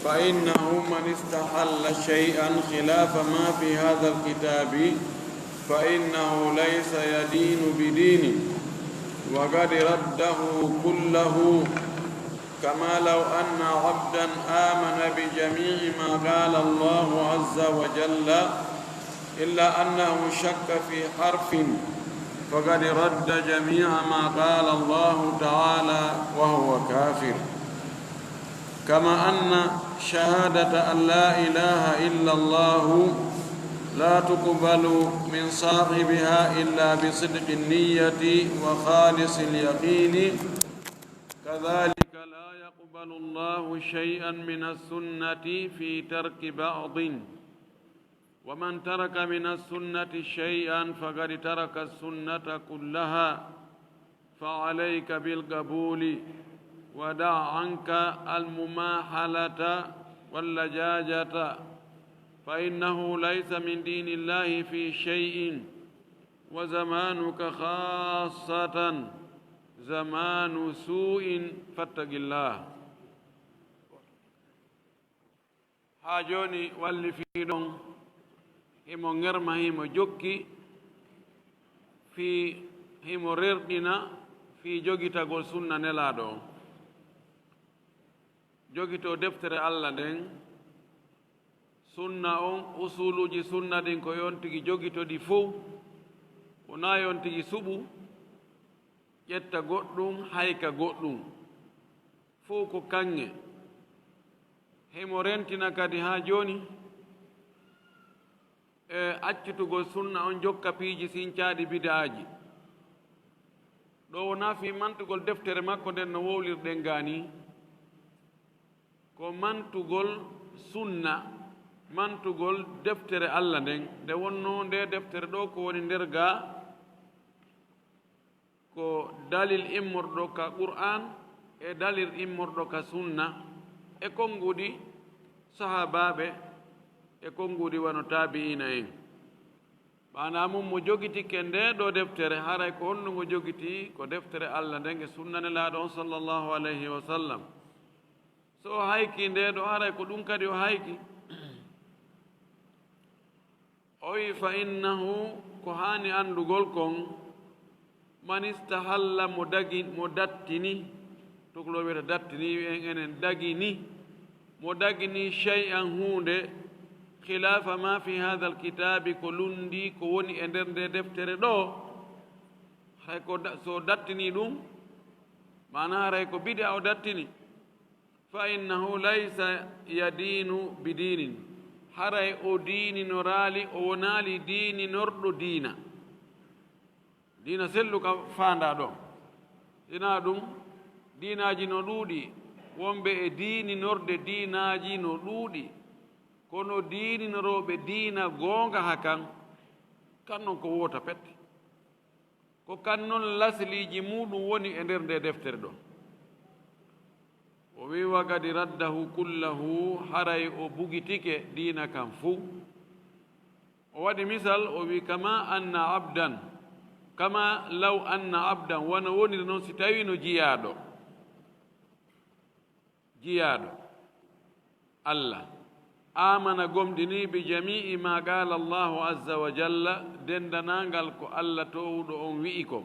فإنه من استحل شيئا خلاف ما في هذا الكتاب فإنه ليس يدين بدينه وقد رده كله، كما لو أن عبدا آمن بجميع ما قال الله عز وجل إلا أنه شك في حرف فقد رد جميع ما قال الله تعالى وهو كافر. كما أن شهادة أن لا إله إلا الله لا تقبل من صاحبها إلا بصدق النية وخالص اليقين، كذلك لا يقبل الله شيئا من السنة في ترك بعض، ومن ترك من السنة شيئا فقد ترك السنة كلها، فعليك بالقبول ودع عنك المماحلة واللجاجة، فإنه ليس من دين الله في شيء، وزمانك خاصة زمان سوء فاتق الله. حاجوني واللي في دون himo ngerma himo jokki fi himo rerdina fi jogitagol sunna nelaɗo on, jogito deftere Allah nden sunna on usuluji sunna ɗin ko yon tigi jogitoɗi fof wona yon tigi suɓu ƴetta goɗɗum hayka goɗɗum fof ko kanŋe. himo rentina kadi ha joni accutugol sunna on jokka piiji sincaɗi bidaaji ɗo wona fi mantugol deftere makko nden no wowlirɗen gani, ko mantugol sunna, mantugol deftere Allah nden nde wonno nde deftere ɗo ko woni nder ga ko dalil immorɗo ka Qur'an e dalil immorɗo ka sunna e konngudi sahabaɓe e konngudi wano tabi'ina en. ɓana mum mo jogitike nde ɗo deftere haray ko honno ngo jogiti ko deftere Allah nden e sunna nelaɗo on sallllahu alayhi wa sallam. so o hayki nde ɗo haray ko ɗum kadi o hayki. o wi fa innahu ko hani andugol kon man istahalla mo dattini, tukulor wiyata dattini en enen dagini, mo dagini shay'an hunde khilafa ma fi hadha alkitabi ko lundi ko woni e nder nde deftere ɗo, hay ko so dattini ɗum mana haray ko bid'a o dattini, fa innahu laysa yadinu bidinin, haray o diininorali o wonali diininorɗo diina, diina sellu ka fanda ɗo ina ɗum diinaji no ɗuuɗi, wonɓe e diininorde diinaji no ɗuuɗi, kono diininoroɓe diina goonga hakan kannon ko wota pette, ko kannon lasliji muɗum woni e nder nde deftere ɗo. o wi wa kadi raddahu kullahu, haray o bugitike diina kan fuu. o waɗi misal o wi kama law anna abdan wona woniri noon si tawi no jiyaɗo Allah amana gomɗini bi jami'i ma qala Allahu azza wa jalla, dendanangal ko Allah towɗo on wi'i ko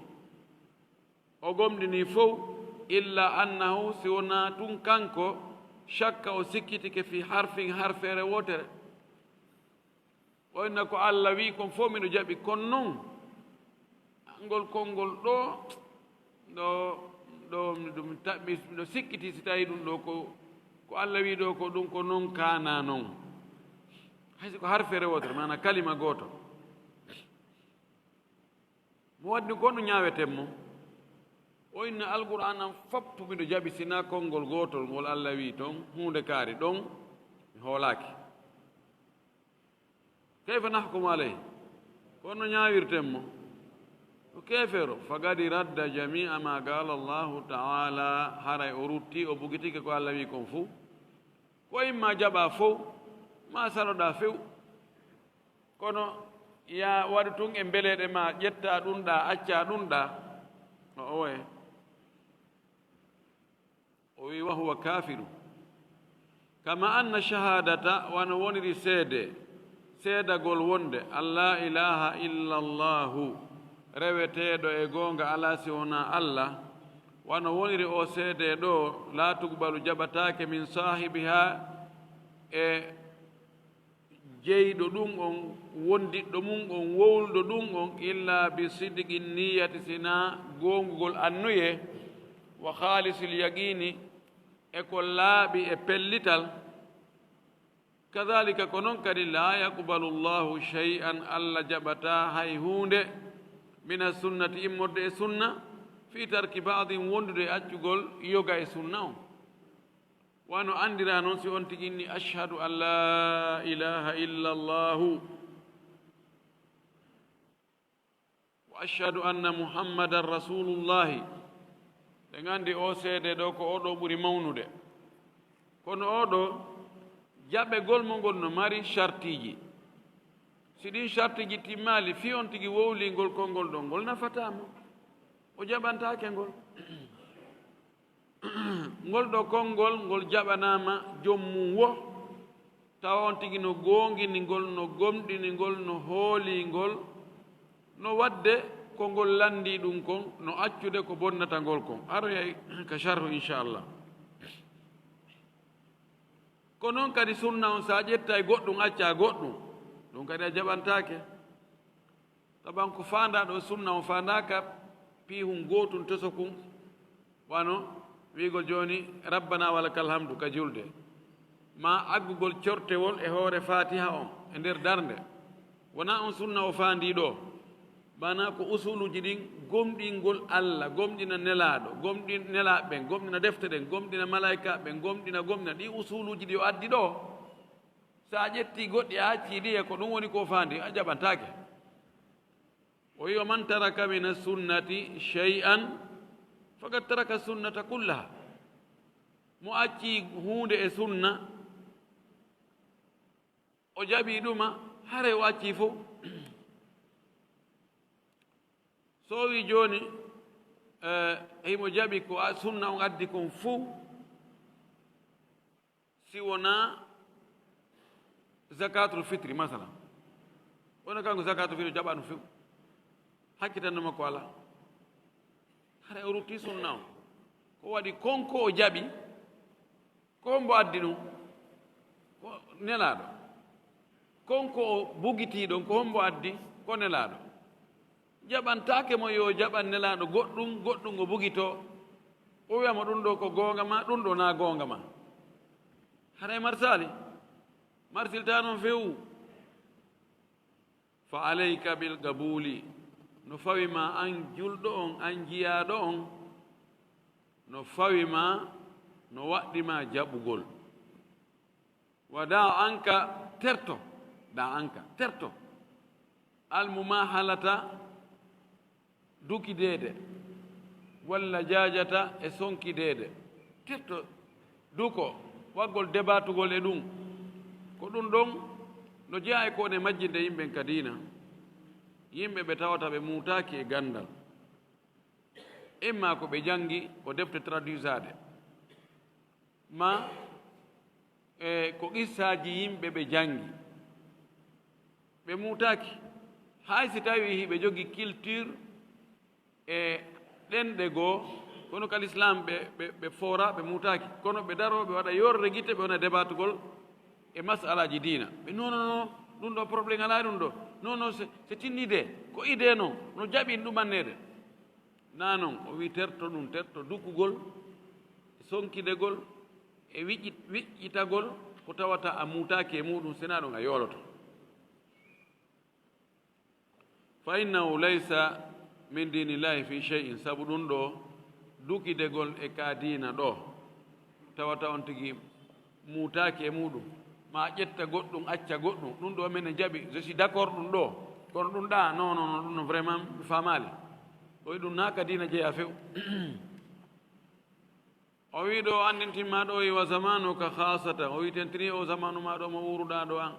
o gomɗini fof, illa annahu si wona tun kanko shakka o sikkitike fi harfin harfere wotere, oyna ko Allah wi kon fof miɗo jaɓi, kono noon ngol konngol ɗo ɗum taɓɓi miɗo sikkiti si tawi ɗum ɗo ko Allah wi ɗo ko ɗum ko noon kana noon, haysi ko harfere wotere mana kalima goto. mo wadni ko ɗum ñawetenmo o inna alqur'an an foppu miɗo jaɓi sina konngol gotol ngol Allah wi toon hunde kaari ɗon mi hoolaki. kayfa nahkumu alayhi, kono ñawirtenmo o kefero fagadi radda jami'a ma qala Allahu ta'ala, haray o rutti o bugitike ko Allah wi kon fuu, ko imma jaɓa fof ma saroɗa few, kono ya waɗi tun e mbeleɗe ma ƴetta ɗum ɗa acca ɗum ɗa no owe o wi wa huwa kafiru, kama anna shahadata wano woniri seedagol wonde alla ilaha illa allahu reweteeɗo e goonga ala si wona allah wano woniri o seede ɗo la tugbalu jaɓataake min sahibiha e jeyɗo ɗum on wondiɗɗo mum on wowluɗo ɗum on illa bi sidqi niyati sina goongugol annuye wa khalisil yaqini e ko laaɓi e pellital kadalika ko noon kadi la yaqbalu llahu shay'an allah jaɓata hay huunde min sunnati immorde e sunna fi tarki baadin wondude e accugol yoga e sunna on wano andira noon si on tigi inni ashhadu an la ilaha illa allahu wa ashhadu anna muhammadan rasulullahi ɓe gandi o seede ɗo ko oɗo ɓuri mawnude kono oɗo jaɓegol mo ngol no mari chartiji si ɗin chartiji timmali fi on tigi wowlingol konngol ɗo ngol nafatamo o jaɓantake ngol ngol ɗo konngol ngol jaɓanama jommum wo tawa on tigi no gongini ngol no gomɗini ngol no hooli ngol no wadde ko ngol landi ɗum kon no accude ko bonnata ngol kon aroyay ka charhu inchallah ko noon kadi sunna on sa ƴetta e goɗɗum acca goɗɗum ɗum kadi a jaɓantake taban ko fandaɗo sunna on fandaka pihum gotum teso kum wano wigol joni rabbana walakal hamdu ka julde ma aggugol cortewol e hoore fatiha on e nder darde wona on sunna o fandi ɗo bana ko usuluji ɗin gomɗingol allah gomɗina nelaɗo gomɗi nelaɓe gomɗina defte ɗen gomɗina malaika ɓe gomɗina ɗi usuluji ɗi o addi ɗo sa ƴetti goɗɗi a acci ɗi e ko ɗum woni ko fandi a jaɓantake o wi man taraka min sunnati shay'an fakat taraka sunnata kullaha mo acci hunde e sunna o jaɓi ɗuma hare o acci fof so wi joni himo jaɓi ko sunna on addi kon fuu si wona zakatul fitri masalan wona kanko zakatul fitri jaɓano few hakkitanno makko ala hara o rutti sunna o ko waɗi konko o jaɓi ko mbo addi ɗum ko nelaɗo konko o bugitiɗon ko hombo addi ko nelaɗo jaɓantake mo yo jaɓan nelaɗo goɗɗum o bugito o wiyama ɗum ɗo ko gonga ma ɗum ɗo na gonga ma haray marsali marsilta noon fewu fa alayka bil gabuli no fawima an julɗo on an jiyaɗo on no fawima no waɗɗima jaɓugol wada anka terto almumahalata dukidede walla jajata e sonkidede terto duko waggol debatugol e ɗum ko ɗum ɗon no jeeya e kone majjinde yimɓen kadina yimɓe ɓe tawata ɓe muutaki e gandal imma ko ɓe jangi ko defte traduisade ma ko qissaji yimɓe ɓe jangi ɓe muutaki hay si tawi hiɓe jogi culture e ɗenɗe goo kono kal islam ɓe foora ɓe muutaki kono ɓe daro ɓe waɗa yorre guite ɓe wona débatugol e masalaji diina ɓe nonono ɗum ɗo probléme ala ɗum ɗo non c'est une idée ko idée noon no jaɓin ɗumannede na noon o wi terto ɗum terto dukkugol e sonkidegol e wiƴƴitagol ko tawata a muutaki e muɗum sena ɗon a yooloto fa innahu laysa min dinillahi fi shay'in sabu ɗum ɗo dukidegol e ka diina ɗo tawata on tigi muutaki e muɗum ma ƴetta goɗɗum acca goɗɗum ɗum ɗo minen jaɓi je suis d' accord ɗum ɗo kono ɗum ɗa non ɗum vraiment famali o wi ɗum naka dina jeeya few o wi ɗo andintinma ɗo wa zamanu ka khasata o wi tentini o zamanu ma ɗo mo wuruɗa ɗo an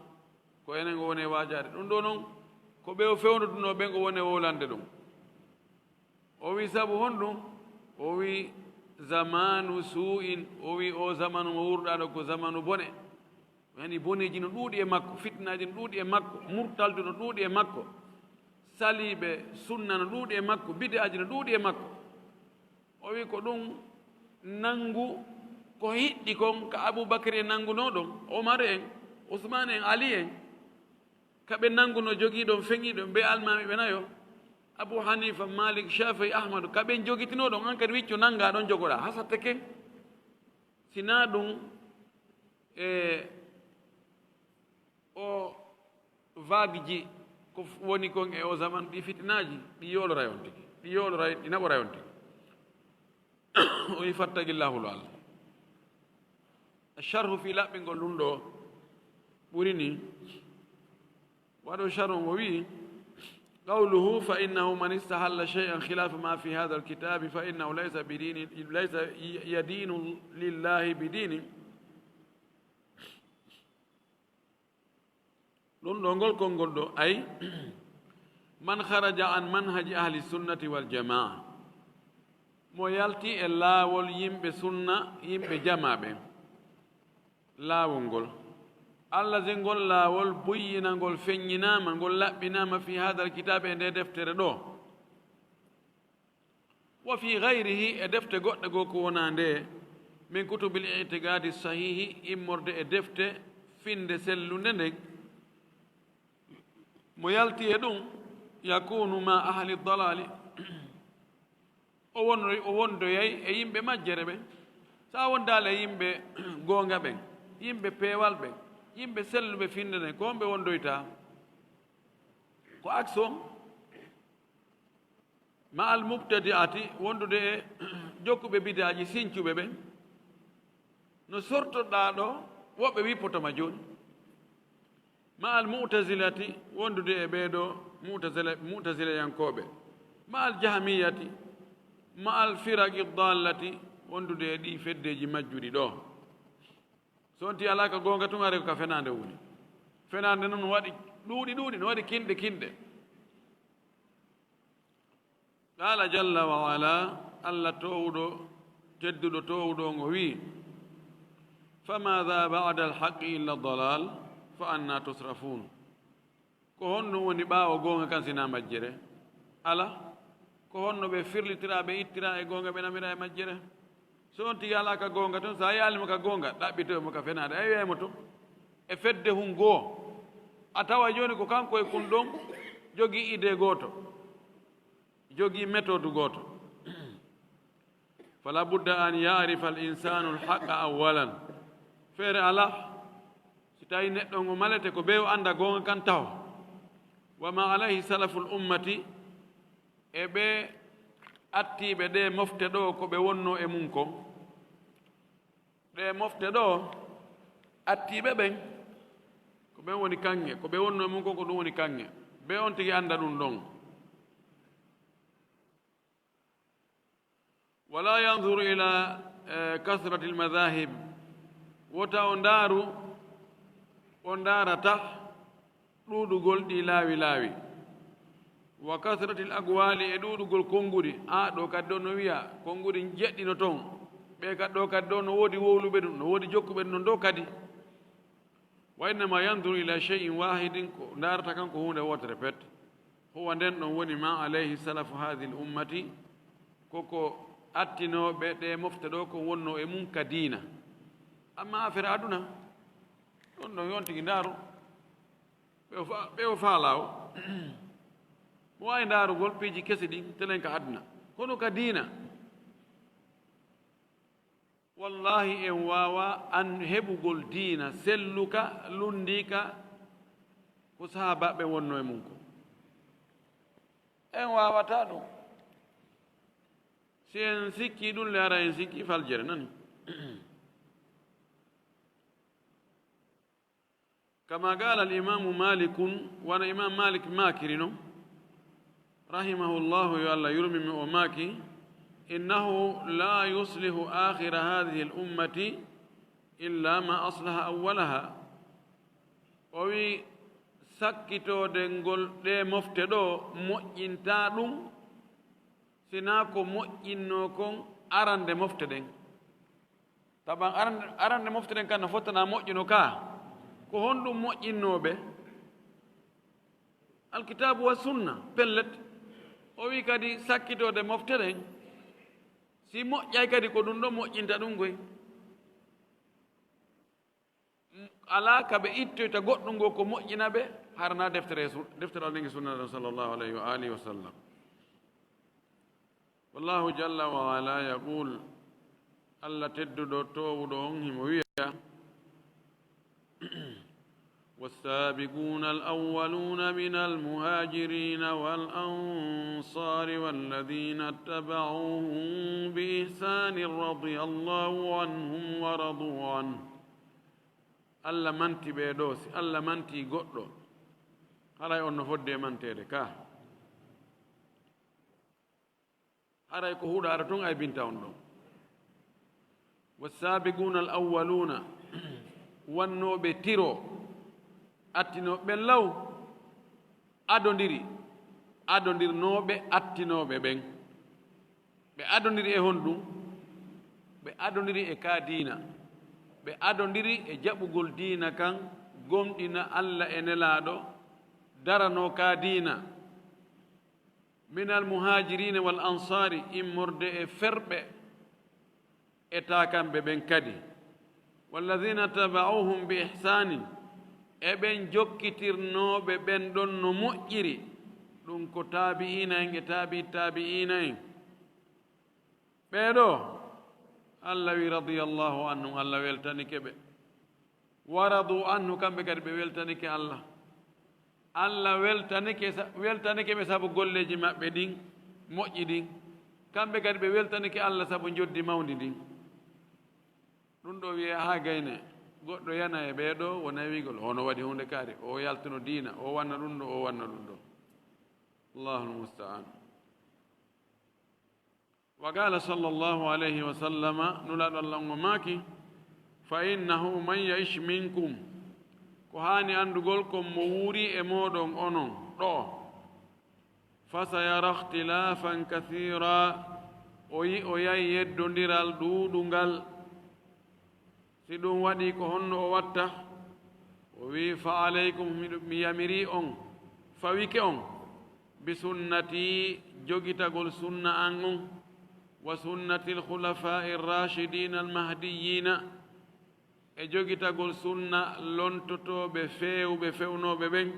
ko enen go woni e wajade ɗum ɗo noon ko ɓe o fewnuduno ɓe go woni e wolande ɗum o wi sabu honɗum o wi zamanu su'in o wi o zamanu mo wurɗaɗo ko zamanu bone yani boneji no ɗuuɗi e makko fitnaji no ɗuuɗi e makko murtaldu no ɗuuɗi e makko saliɓe sunna no ɗuuɗi e makko bidaji no ɗuuɗi e makko o wi ko ɗum nangu ko hiɗɗi kon ka aboubacry en nanguno ɗon omar en ousmane en ali en kaɓe nanguno jogii ɗon feŋi ɗon be almami ɓe nayo abou hanifa malik shafii ahmadou kaɓen jogitino ɗon an kadi wiccu nanga ɗon jogoɗa hasatte ken sina ɗum e o vague ji ko woni kon e o zaman ɗi fitinaji ɗi yoolora yon tigi ɗi yoolora ɗi naɓora yon tigi o wi fattagillahul allah sharhu fi laɓɓingol ɗum ɗo ɓuri ni waɗo sharhu o wi قوله فإنه من استحل شيئا خلاف ما في هذا الكتاب فإنه ليس يدين لله بدين لون كونغول أي من خرج عن منهج أهل السنة والجماعة mo yalti e laawol yimɓe sunna yimɓe jamaɓe laawol ngol allah je ngol laawol buyyina ngol feññinama ngol laɓɓinama fi hada al kitabe e nde deftere ɗo wa fi gayrihi e defte goɗɗe goo ko wona nde min kutubil itigadi sahihi immorde e defte finde sellunde nden mo yalti e ɗum yakunu ma ahli dalali o wondoyay e yimɓe majjere ɓen sa wondale yimɓe goonga ɓen yimɓe peewal ɓen yimɓe selluɓe finde nden ko on ɓe wondoyta ko akson ma al mubtadi ati wondude e jokkuɓe bidaji sincuɓe ɓen no sortoɗa ɗo woɓɓe wippotoma joni ma al mutasilati wondude e ɓeeɗo mutasilayankoɓe ma al jahmiyati ma al firaqi dallati wondude e ɗi feddeji majjuɗi ɗo so wonti ala ka goonga tun are ko ka fenande woni fenande noon no waɗi ɗuuɗi no waɗi kinɗe qala jalla wa ala allah towɗo tedduɗo towɗo ngo wi famada bada alhaqi illa dalal fa anna tusrafun ko honno woni ɓaawo goonga kan sina majjere ala ko honno ɓe firlitira ɓe ittira e goonga ɓe namira e majjere so on tigi ala ka goonga toon so a yaalimo ka goonga ɗaɓɓitoyemo ka fenade a wiyaymo to e fedde hun goo a tawa joni ko kanko e kun ɗon jogii idée gooto jogii méthode gooto fala budda an yarifa al insanu lhaqa awalan feere ala si tawi neɗɗo ngo malete ko ɓeew annda goonga kan taw wama alayhi salafu l ummati e ɓe attiɓe ɗe mofte ɗo ko ɓe wonno e mum kon ɗe mofte ɗo attiɓe ɓen ko ɓen woni kanŋe ko ɓe wonno e mum kon ko ɗum woni kanŋe ɓe on tigi annda ɗum ɗon wala yanzuru ila kasrati lmadahib wota o ndaaru o ndaarata ɗuuɗugol ɗi laawi wa kasrati l agwali e ɗuuɗugol konnguri ɗo kadi ɗo no wiya konnguri jeɗɗino toon ɓe kadi ɗo kadi ɗo no woodi wowluɓe ɗum no woodi jokkuɓe ɗum ɗon ɗo kadi wa innama yanduru ila cheyin wahidin ko ndaarata kanko hunde wotere pet huwa nden ɗon woni ma alayhi salafu hadi l ummati koko attinoɓe ɗe mofte ɗo ko wonno e mum ka diina amma affaire aduna ɗon ɗon yon tigi ndaaru ɓe o faalawo mo wawi ndaarugol piiji kesi ɗin telen ka aduna kono ka diina wallahi en wawa an heɓugol diina selluka lundika ko sahabaɓe wonno e mum ko en wawata ɗum si en sikki ɗum le ara en sikki faljere nani kama qala alimamu malikun wana imam malik makirino rahimahullahu yo allah yurmimi o maaki innahu la yuslihu akhira hadihi l ummati illa ma aslaha awwalaha o wi sakkitode ngol ɗe mofte ɗo moƴƴinta ɗum sina ko moƴƴinno kon arande mofte ɗen taban arande mofte ɗen kan no fottana moƴƴino ka ko honɗum moƴƴinnoɓe alkitabu wa sunna pellet o wi kadi sakkitode mofte ɗen si moƴƴay kadi ko ɗum ɗo moƴƴinta ɗum goy ala ka ɓe ittoyta goɗɗum ngo ko moƴƴina ɓe harna deftere alnigi sunna ɗo sallllahu alayhi wa alihi wa sallam wallahu jalla wa ala yaqul allah tedduɗo towuɗo on himo wiya والسابقون الأولون من المهاجرين والأنصار والذين اتبعوهم بإحسان رضي الله عنهم ورضوا عنه Allah manti ɓe ɗo si Allah manti goɗɗo haray on no fodde mantede ka haray ko huuɗo ara tun ay binta on ɗo wasabiquna al awwaluna wannoɓe tiro attinoɓe law adodirnoɓe attinoɓe ɓen ɓe adodiri e honɗum ɓe adodiri e ka diina ɓe adodiri e jaɓugol diina kan gomɗina Allah e nelaɗo darano ka diina min al muhajirina wal ansari immorde e ferɓe e takamɓe ɓen kadi walladina tabauhum bi ihsanin e ɓen jokkitirnoɓe ɓen ɗon no moƴƴiri ɗum ko tabi'ina en e tabi'ina en ɓeɗo Allah wi radiyallahu anhum Allah weltanike ɓe waradu anhu kamɓe kadi ɓe weltanike Allah weltanike ɓe sabu golleji maɓɓe ɗin moƴƴi ɗin kamɓe kadi ɓe weltanike Allah sabu joddi mawdi ɗin ɗum ɗo wiye ha gayne goɗɗo yana e ɓeɗo wona wigol hono waɗi hunde kaari o yaltuno diina o wanna ɗum ɗo o wanna ɗum ɗo Allahul musta'an وقال صلى الله عليه وسلم نلاد الله ماكي فإنه من يعيش منكم كهاني أندقولكم موري أمودون أنون فسيرى اختلافا كثيرا ويأي يدندر الدودنغال سيدون ودي كهن وواتا وي فعليكم ميامري فويك بسنتي جوجتا قول سنة أنون وسنة الخلفاء الراشدين المهديين اجوغي تقول سنة لونتوتو بفيونو ببين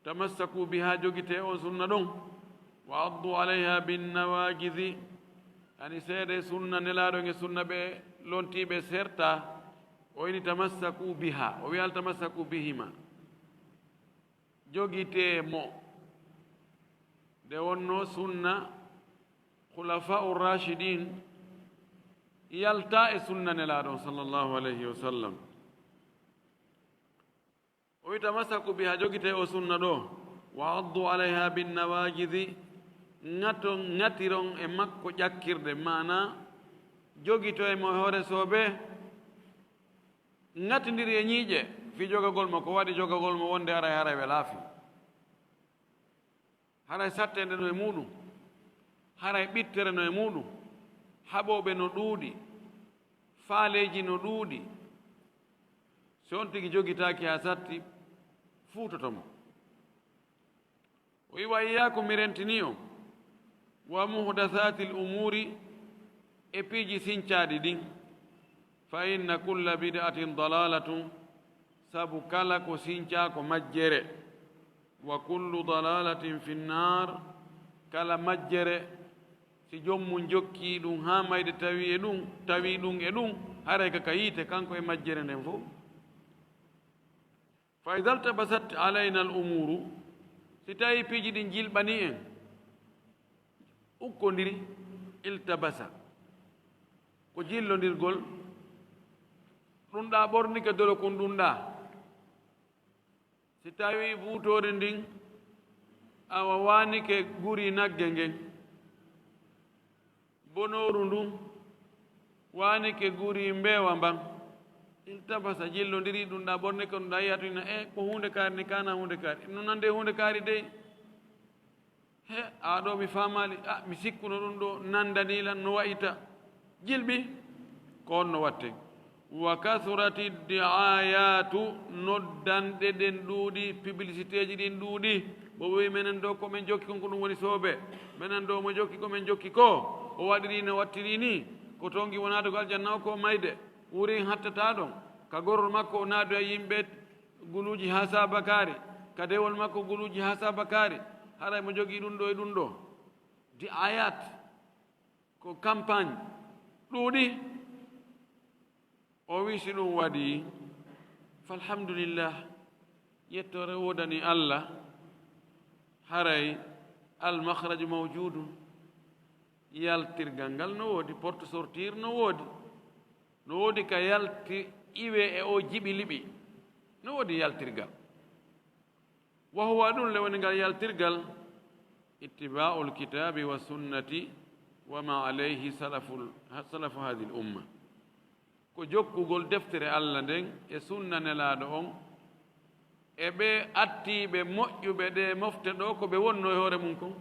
تمسكوا بها جوغي تيو سنة دون وعضوا عليها بالنواجذ يعني سيدة سنة نلادون سنة لونتي بسيرتا وإن تمسكوا بها ويال تمسكوا بهما جوغي تيمو دونو سنة خلفاء الراشدين يلتا سنة نلادون صلى الله عليه وسلم ويتمسكوا بها جوجته او سنة دو وعضوا عليها بالنواجذ ناتيرون e makko ƴakkirde mana jogito e mo hoore sobe ngatindiri e ñiiƴe fi jogagol mo ko waɗi jogagol mo wonde haray ɓe laafi haray sattende no e muɗum haray ɓittere no e muɗum haɓoɓe no ɗuuɗi faaleji no ɗuuɗi so on tigi jogitaki ha satti fuutotomo o wi wa iyakum mi rentini o wa muhdathati l umuri e piiji sincaɗi ɗin fa inna kulla bid'atin dalalatun sabu kala ko sinca ko majjere wa kullu dalalatin fi nnar kala majjere si jommum jokki ɗum ha mayde tawi ɗum e ɗum haray ka yiite kanko e majjere nden fof fa ida ltabasat alayna al umuru si tawi piiji ɗin jilɓani en ukkodiri iltabasa ko jillondirgol ɗum ɗa ɓornike dolo kon ɗum ɗa si tawi buutore ndin awa wanike guri nagge ngen bonoru ndun wanike guri mbewa mban iltabasa jillodiri ɗum ɗa ɓornike ɗum ɗa yiya to ina ko hunde kaari ni kana hunde kaari no nande hunde kaari dey he aɗo mi famali mi sikkuno ɗum ɗo nandanilan no wayita jilɓi ko on no watte wa kathrati diayatu noddanɗe ɗen ɗuuɗi publicité ji ɗin ɗuuɗi bo wi menen ɗo komin jokki kon ko ɗum woni soobe menen ɗo mo jokki komin jokki ko o waɗiri no wattiri ni ko tongi wonade ko aljanna o ko mayde wuri hattata ɗon ka gorol makko o naado e yimɓe guluji ha sabakari ka dewol makko guluji ha sabakari haray mo jogii ɗum ɗo e ɗum ɗo di ayat ko campagne ɗuuɗi o wi si ɗum waɗi falhamdulillah yettore wodani allah haray almahraju mawjudum yaltirgal ngal no woodi porte sortir no woodi ka yalti iwe e o jiɓi liɓi no woodi yaltirgal wa huwa ɗum le woni ngal yaltirgal ittiba'u lkitabi wa sunnati wa ma alayhi salafu hadi l umma ko jokkugol deftere allah nden e sunna nelaaɗo on e ɓe attiiɓe moƴƴuɓe ɗe mofte ɗo ko ɓe wonno e hoore mum kon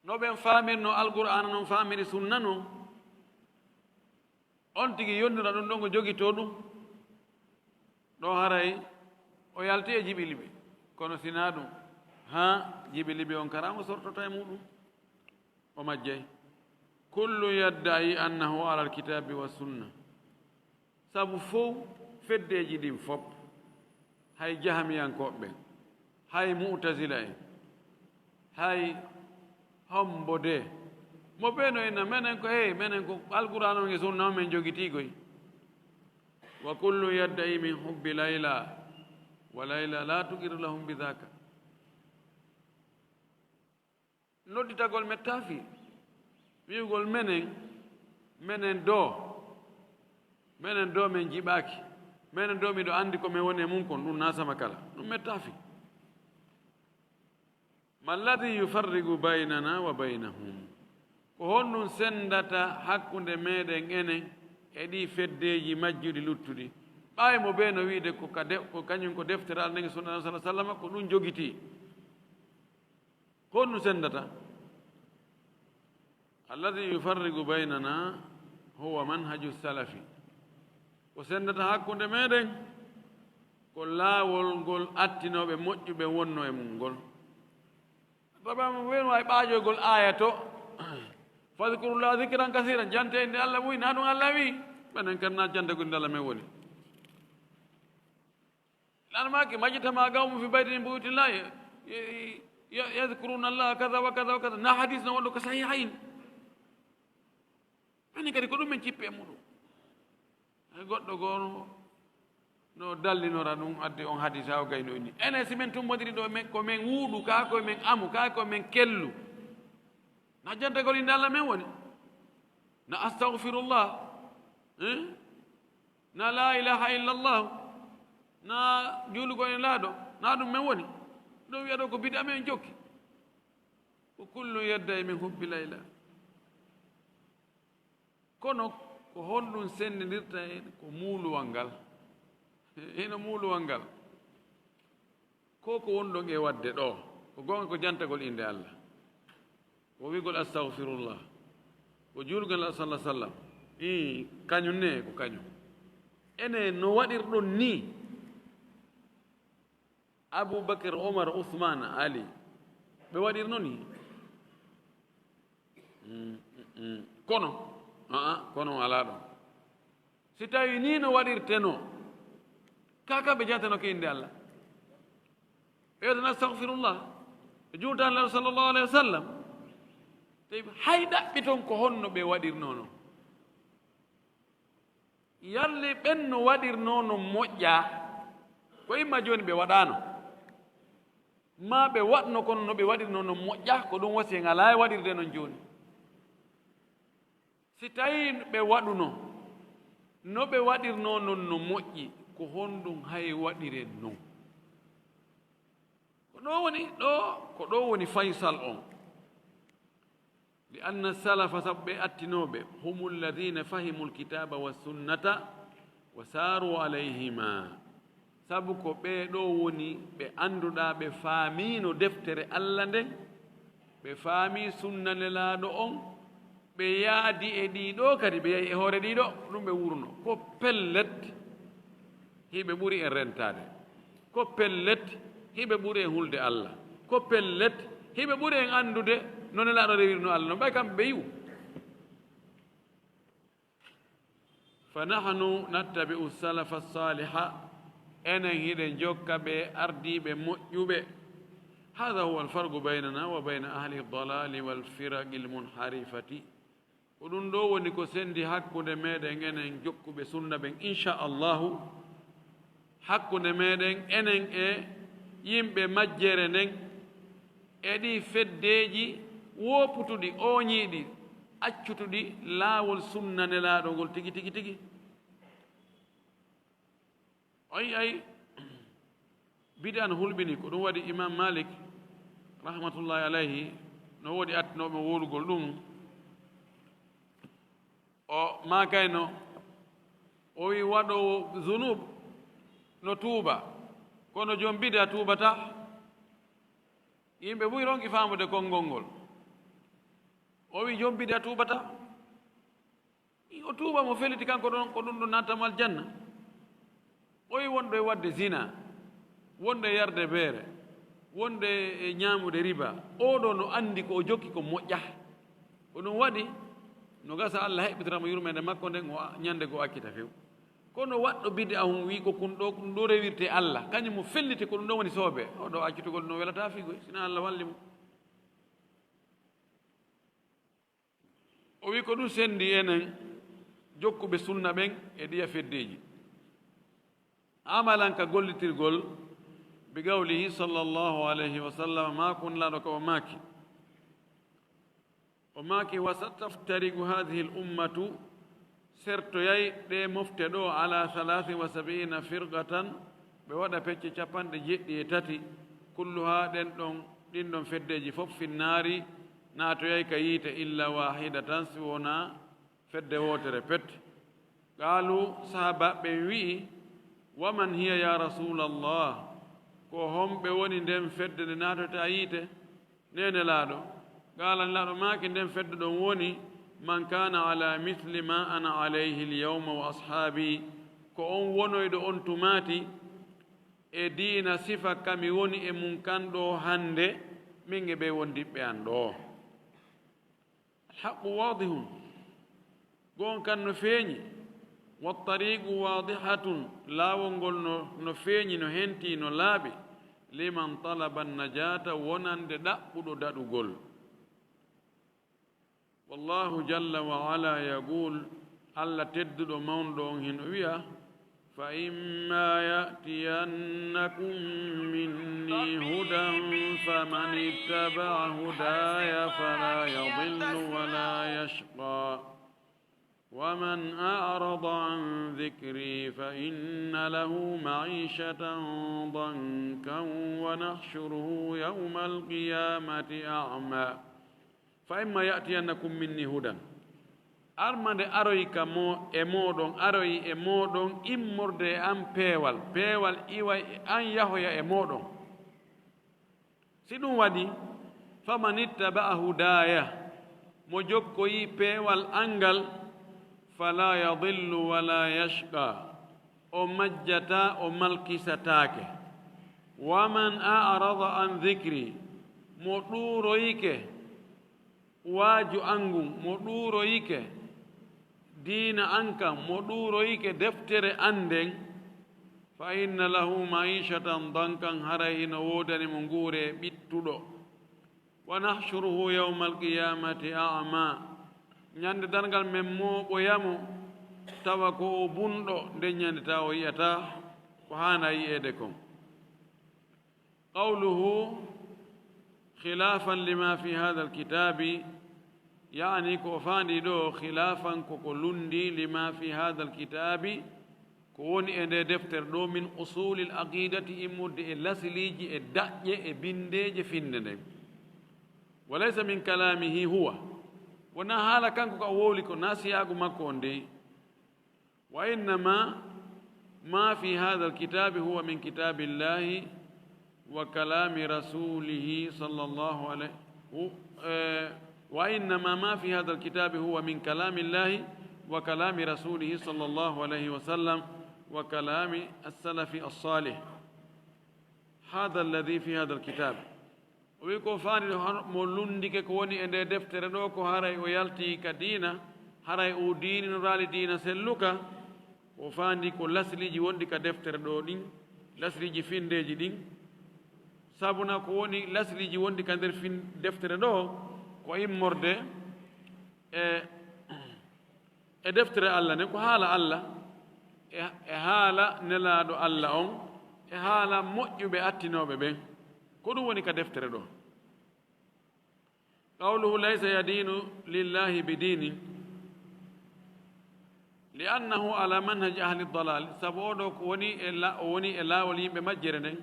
no ɓen faamirno alqur'ana noon faamiri sunna noon on tigi yonnira ɗum ɗon ko jogitoo ɗum ɗo haray o yalti e jiɓiliɓe kono sinaa ɗum ha jiɓiliɓe on karamo sortota e muɗum o majjay kullu yadda'i annahu ala alkitabi wa sunna sabu fof feddeji ɗin fof hay jahamiyankoɓe ɓen hay mu'tazila en hay hombode mo ɓeeno ena menen ko menen ko alqur'an on e sunna o men jogitigoy wa kullu yadda'i min hubbi layla wa layla la tuqiru lahum bidhaka nodditagol mettafi wiwgol menen do men jiɓaki menen do miɗo andi ko min woni e mum kon ɗum nasama kala ɗum mettafi ma alladi yufarrigu baynana wa baynahum ko honɗum sendata hakkunde meɗen enen e ɗi feddeji majjuɗi luttuɗi ɓawi mo ɓe no wiide ko kañum ko deftere allah nagi sunna sa sallam ko ɗum jogiti ko honɗum sendata alladi yufarrigu baynana huwa manhaju salafi ko sendata hakkunde meɗen ko laawol ngol attinoɓe moƴƴuɓe wonno e mum ngol babama wen wawi ɓaajoygol aya to fadkurullah dicran kasiran jante inde allah ɓuy na ɗum allah wi ɓenen kadi na jante ko inde allah men woni lanmaki majjitama gawmu fi bayti min buyutillah yadkuruna allah kada wa kada wa kada na hadis no wonɗo ko sahihayn ɓenen kadi ko ɗum men cippe e muɗum hay goɗɗo goono no dallinora ɗum addi on hadis ha o gayno ni enen si men tummodiri ɗo ko men wuuɗu kaa koye men amu kaa koye men kellu na jantegol inde allah men woni na astahfirullah na la ilaha illallah na juulugol en laaɗo na ɗum men woni ɗo wiya ɗo ko bidi amen jokki ko kullu yedda e min hubbi layla kono ko honɗum senndidirta en ko muuluwal ngal ino muuluwal ngal ko wonɗon e wadde ɗo ko gonga ko jantagol inde allah ko wigol astahfirullah ko juulgol allah sallah sallam kañum ne ko kañum ene no waɗirɗon ni aboubacre omar ousmane ali ɓe waɗirno ni kono kono ala ɗon si tawi ni no waɗirteno kaka ɓe jantano ko inde allah ɓeyden astahfirullah ɓe juutani allah sallllahu alayhi wa sallam tawi hay ɗaɓɓi toon ko honno ɓe waɗirnono yalle ɓen no waɗirnono moƴƴa ko imma joni ɓe waɗano ma ɓe waɗno kono no ɓe waɗirnono moƴƴa ko ɗum wasi en ala e waɗirde noon joni si tawi ɓe waɗuno no ɓe waɗirno noon no moƴƴi ko honɗum hay waɗire non ko ɗo woni faysal on li anna salafa sabu ɓe attinoɓe hum alladina fahimu lkitaba wa sunnata wa saru alayhima sabu ko ɓeeɗo woni ɓe annduɗaa ɓe faamiino deftere allah nden ɓe faami sunna nelaaɗo on ɓe yaadi e ɗiɗo kadi ɓe yahi e hoore ɗiɗo ɗum ɓe wurno ko pellet hiɓe ɓuri en rentaade ko pellet hiɓe ɓuri en hulde allah ko pellet hiɓe ɓuri en anndude no nelaaɗo rewirno allah no ɓay kamɓe ɓe yiwu fa nahnu nattabi'u salafa saliha enen hiɗen jokka ɓe ardiiɓe moƴƴuɓe hada huwa alfarqu baynana wa bayna ahli dalali walfiraqi lmunharifati ko ɗum ɗo woni ko sendi hakkunde meɗen enen jokkuɓe sunna ɓen inchallahu hakkunde meɗen enen e yimɓe majjere nden e ɗi feddeji woputuɗi oñiiɗi accutuɗi laawol sunna nelaaɗo ngol tigi tigi tigi ay bidi an hulɓini ko ɗum waɗi imam malik rahmatullahi alayhi no woodi attinoɓe wolugol ɗum o makayno o wi waɗowo zunub no tuuba kono joom bida tuubata yimɓe ɓuy ronki faamude konngol ngol o wi joom bida tuubata o tuuba mo feliti kanko ɗon ko ɗum ɗo nattamal janna o wi wonɗo e wadde zina wonɗo e yarde beere wonde e ñaamude riba oɗo no anndi ko o jokki ko moƴƴa ko ɗum waɗi no gasa allah heɓɓitiramo yurmede makko nden o ñande goo akkita few kono waɗɗo bide ahum wi ko kun ɗo ɗum ɗo rewirte allah kañum mo felliti ko ɗum ɗo woni soobe oɗo accutugol no welata figoy sina allah walli mo o wi ko ɗum sendi enen jokkuɓe sunna ɓen e ɗiya feddeji amalan ka gollitirgol bi gawlihi sallllahu alayhi wa sallam ma kunlaɗo ko o maaki wa sataftarigu hadihi l ummatu sertoyay ɗe mofte ɗo ala 73 firqatan ɓe waɗa pecce capanɗe jeɗɗi e tati kulluha ɗin ɗon feddeji fof finnaari naatoyay ka yiite illa wahidatan si wona fedde wotere pet qaalu sahaba ɓen wi'i waman hiya ya rasulallah ko homɓe woni nden fedde nde naatota yiite nene laaɗo qaalan laaɗo maaki nden fedde ɗon woni man kana ala mithli ma ana alayhi lyawma wa ashaabi ko on wonoyɗo on tumati e diina sifa kami woni e mum kanɗo hannde min e ɓe wondiɓɓe an ɗo alhaqu wadihum gon kan no feeñi wattariqu wadihatun laawol ngol no feeñi no henti no laaɓi liman talaba najata wonande ɗaɓɓuɗo daɗugol wallahu jalla wa ala yaqul allah tedduɗo mawnɗo on hino wiya fa imma yatiyannakum minni hudan faman ittabaa hudaya fala yadillu wala yashqa ومن أعرض عن ذكري فإن له معيشة ضنكا ونحشره يوم القيامة أعمى فإما يأتينكم مني هدى armande aroyka mo e moɗon aroyi e moɗon immorde an peewal iwa an yahoya e moɗon si ɗum waɗi faman ittabaa hudaya mo jokkoyi peewal angal fala yadillu wala yashqa o majjata o malkisataake waman arada an dhikri mo ɗuuroyike waaju angum mo ɗuuroyike diina an kam mo ɗuuroyike deftere anden fa inna lahu maishatan dankan haray hino woodani mo nguure ɓittuɗo wa nahshuruhu yawma alqiyamati ama ñande dargal men mooɓoyamo tawa ko o bunɗo nden ñande ta o yiyata ko haana yi'eede kon qawluhu khilafan lima fi hada alkitabi yani ko faandi ɗo khilafan koko lundi lima fi hada alkitabi ko woni e nde deftere ɗo min usuli l aqidati immurde e lasiliji e daƴƴe e bindeje finde nden wa laysa min kalamihi huwa wona haala kanko ka wowli ko na siyaagu makko on dey wa innama ما في هذا الكتاب هو من كتاب الله وكلام رسوله صلى الله عليه وإنما ما في هذا الكتاب هو من كلام الله وكلام رسوله صلى الله عليه وسلم وكلام السلف الصالح هذا الذي في هذا الكتاب ويكو فاني مولوندي كوني اند دفتر دو كو هاراي او يالتي كدينا هاراي او دين رالي دينا سلوكا وفاني كو لاسليجي وندي كدفتر دو دين لاسليجي فينديجي دين sabuna ko woni lasriji wondi ka nder fin deftere ɗo ko immorde e deftere Allah ne ko haala Allah e haala nelaaɗo Allah on e haala moƴƴuɓe attinoɓe ɓen ko ɗum woni ka deftere ɗo qawluhu laysa yadinu lillahi bidini li annahu ala manhaji ahli dalal sabu oɗo ko woni e laawol yimɓe majjere nden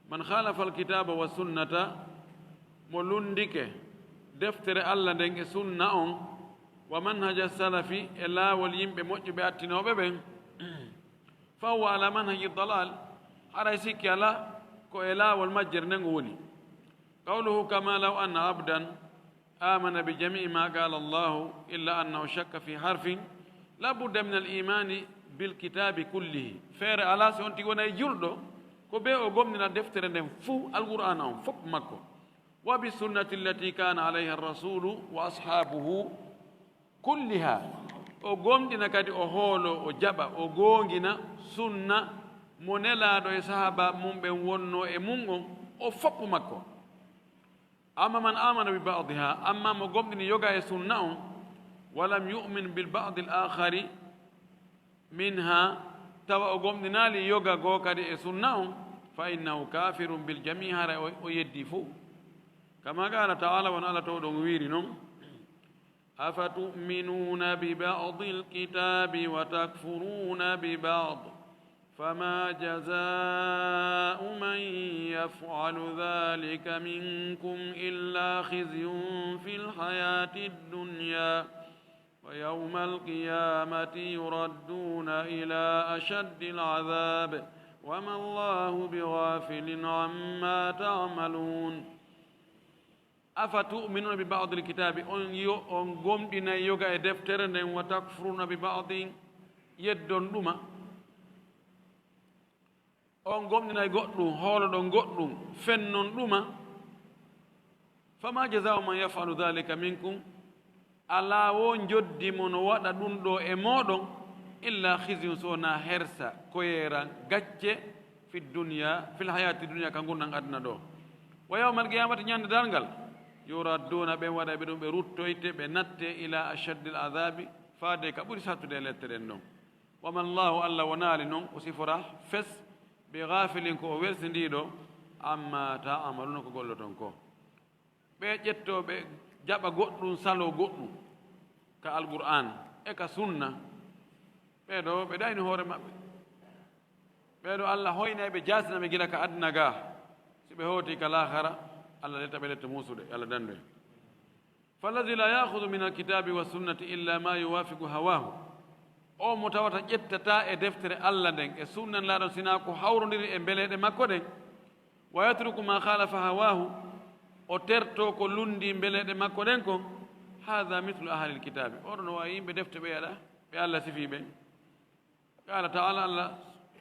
man khalafa alkitaba wa sunnata mo lundike deftere Allah nden e sunna on wa manhaja salafi e laawol yimɓe moƴƴuɓe attinoɓe ɓen fa huwa ala manhaji dalal haray sikki ala ko e laawol majjere nden o woni qawluhu kama law anna abdan amana bi jamii ma qala allahu illa annahu shakka fi harfin la budda min al imani bilkitabi kullihi feere ala so on tigi wona e julɗo ko be o gomnina deftere nden fuu alqur'ana on fof makko wa bi sunnati allati kana alayha arrasulu wa ashabuhu kulliha o gomɗina kadi o hoolo o jaɓa o goongina sunna mo nelaaɗo e sahaba mum ɓen wonno e mum on o fof makko amma man amana bi badiha amma mo gomɗini yoga e sunna on walam yumin bil badi l akhari minha tawa o gomɗinaali yoga goo kadi e sunna on fa innahu kafirun bil jami hara o yeddi fo kama qala taala won ala to ɗon wiiri noon afatuminuna bi badi lkitabi wa takfuruna bi bad fama jazau man yafalu dhalika minkum illa khizyun fi lhayati ddunya ويوم القيامة يردون إلى أشد العذاب وما الله بغافل عما تعملون أفتؤمنون ببعض الكتاب أن قمتنا يوغا دفترن وتكفرون ببعض يدون لما أن قمتنا يقولون هولدون قولون فنون لما فما جزاء من يفعل ذلك منكم ala wo joddimo no waɗa ɗum ɗo e moɗon illa khizyun sona hersa koyeran gacce fi dunya fil hayati dunya ka gonɗan aduna ɗo wa yawmal qiyamati ñande dalngal yuradduna ɓen waɗa ɓe ɗum ɓe ruttoyte ɓe natte ila achaddil adabi faade ka ɓuri sattude e lettere ɗon wama llahu allah wonaali noon o sifora fes ɓe gafilin ko o welsindiɗo amma ta amaluna ko golloton ko ɓe ƴettoɓe jaɓa goɗɗum salo goɗɗum ka alqur'an e ka sunna ɓeɗo ɓe ɗayni hoore maɓɓe ɓeɗo allah hoynaɓe jasinaɓe gila ka aduna ga si ɓe hooti ka lahara allah letta ɓe letta musude allah dandu en falladi la yahudu min alkitabi wa sunnati illa ma yuwafiqu hawahu o mo tawata ƴettata e deftere allah nden e sunnan laaɗon sina ko hawrodiri e mbeleɗe makko ɗen wa yatruku ma halafa hawahu o terto ko lundi mbeleɗe makko ɗen ko hada mithlu ahli lkitabi oɗo no wawi yimɓe defte ɓe yaɗa ɓe allah sifi ɓen qala taala allah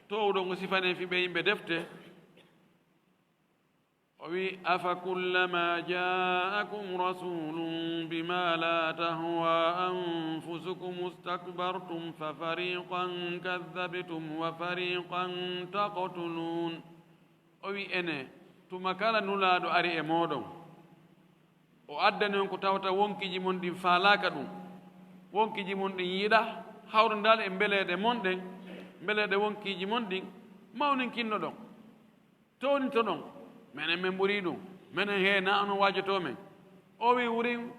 towɗon o sifane fi ɓe yimɓe defte o wi afa kullama jaakum rasulum bima la tahwa anfusukum istakbartum fa fariqan kadhabtum wa fariqan taqtulun o wi ene tuma kala nulaaɗo ari e moɗon o addani on ko tawata wonkiji mon ɗin faalaka ɗum wonkiji mon ɗin yiiɗa hawrindal e mbeleɗe mon ɗen mbeleɗe wonkiji mon ɗin mawnin kinno ɗon towni to ɗon minen min ɓuri ɗum minen he na onon wajoto men o wi wurin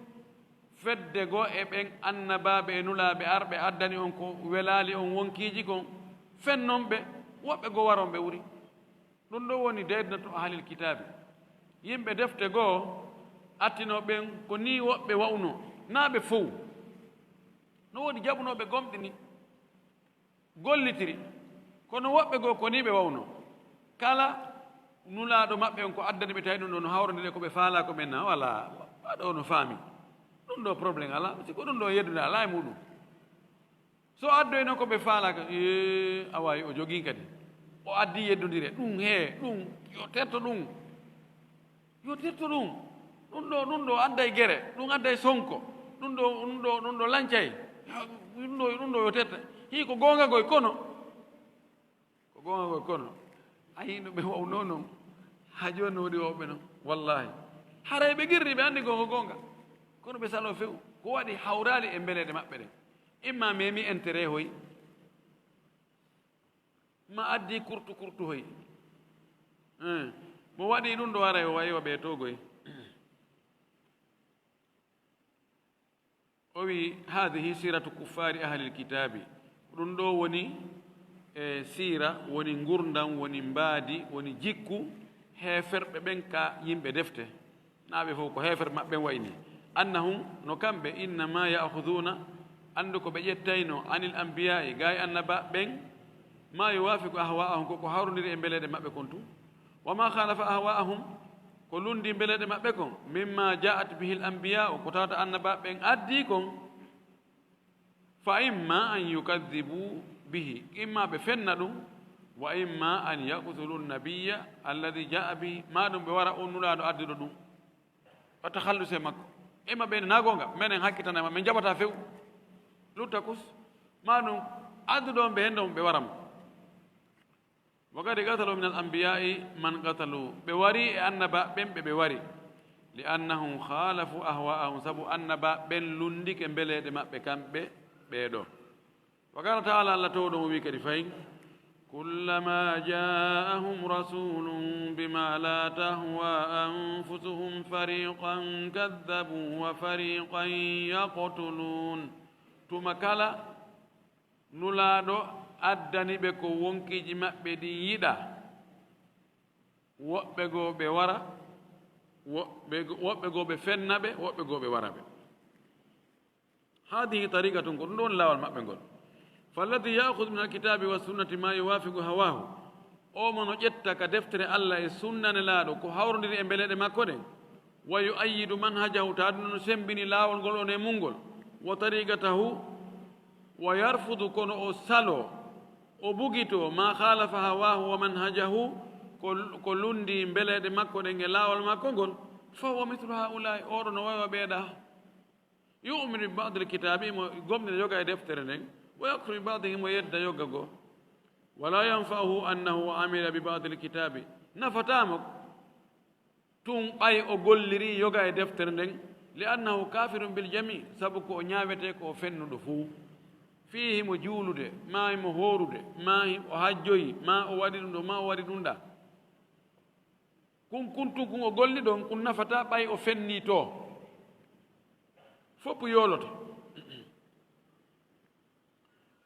fedde go e ɓen annabaɓe e nulaaɓe arɓe addani on ko welali on wonkiji kon fennon ɓe woɓɓe go waron ɓe wuri ɗum ɗo woni deydnato ahlil kitabe yimɓe defte goo attino ɓen ko ni woɓɓe wawno naaɓe fof no woni jaɓunoɓe gomɗini gollitiri kono woɓɓe goo ko ni ɓe wawno kala nulaaɗo maɓɓe on ko addani ɓe tawi ɗum ɗo no hawrondire ko ɓe faala ko ɓen na wala waɗo no faami ɗum ɗo probléme ala siko ɗum ɗo yeddude ala e muɗum so addoy noon ko ɓe faalaka a wawi o jogii kadi o addi yeddodire ɗum ɗum yo terto ɗum ɗum ɗo adday gere ɗum adday sonko ɗum ɗo lancay ɗum ɗo yo terta hii ko goonga goy kono ayi no ɓe wawno noon ha joni no waɗi wawɓe noon wallahi haray ɓe girri ɓe anndi gonga goonga kono ɓe salo few ko waɗi hawraali e mbeleɗe maɓɓe ɗen imma memi intérêt hoy ma addi kurtu hoy mo waɗi ɗum ɗo ara o wayiwa ɓe togoy o wi hadihi siratu kuffari ahli lkitabi ɗum ɗo woni e sira woni gurdam woni mbaadi woni jikku heeferɓe ɓen ka yimɓe defte naaɓe fof ko heefere maɓɓe wayni annahum no kamɓe innama yahuduna anndu ko ɓe ƴettayno anil ambiya'i ga e annaba ɓen ma yuwafiqu ahwa'ahum koko hawrodiri e mbeleɗe maɓɓe kon tu wa ma khalafa ahwa'ahum ko lundi mbeleɗe maɓɓe kon mimma ja'at bihi l ambiya'u ko tawata annaba ɓen addi kon fa imma an yukadibu bihi imma ɓe fenna ɗum wa imma an yaktulu nabiya alladi ja'a bihi ma ɗum ɓe wara on nulaɗo addiɗo ɗum o takhalluse makko imma ɓene nagonga minen hakkitanama min jaɓata few lutta kus ma ɗum adduɗon ɓe hende ɓe waramo wa kadi qatalu min al ambiyai man qatalu ɓe wari e annaba ɓen ɓe wari li annahum khalafu ahwa'ahum sabu annaba ɓen lundike mbeleɗe maɓɓe kamɓe ɓeeɗo wa qala taala allah towɗo mo wi kadi fayi kullama ja'ahum rasulun bima la tahwa anfusuhum fariqan kaddabu wa fariqan yaqtulun tuma kala nulaaɗo addani ɓe ko wonkiji maɓɓe ɗi yiɗa woɓɓe goo ɓe wara woɓɓe goo ɓe fenna ɓe woɓɓe goo ɓe wara ɓe hadihi tariqa tun ko ɗum ɗon laawol maɓɓe ngol falladi yahudu min alkitabi wa sunnati ma yuwafiqu hawahu o mo no ƴetta ka deftere allah e sunnane laaɗo ko hawrodiri e mbeleɗe makko ɗen wa yu'ayyidu manhajahu ta ɗum no sembini laawol ngol on e mungol wa tariqatahu wa yarfudu kono o salo o bugito ma khalafa hawahu wa manhajahu ko lundi mbeleɗe makko ɗen e laawol makko ngol fa huwa mithlu haulai oɗo no wawa ɓeeɗa yu'minu bi ba'd alkitabi mo gomne yoga e deftere nden wa yakfuru bi ba'dihi mo yedda yoga goo wala yanfa'uhu annahu amila bi ba'd alkitabi nafatamo tun ɓay o golliri yoga e deftere nden li annahu kafirun bil jami sabu ko o ñaawete ko o fennuɗo fuu fihi mo juulude ma mo horude ma o hajjoyi ma o waɗi ɗum ɗo ma o waɗi ɗum ɗa kuntu kun o golli ɗon kun nafata ɓay o fenni to fopp yooloto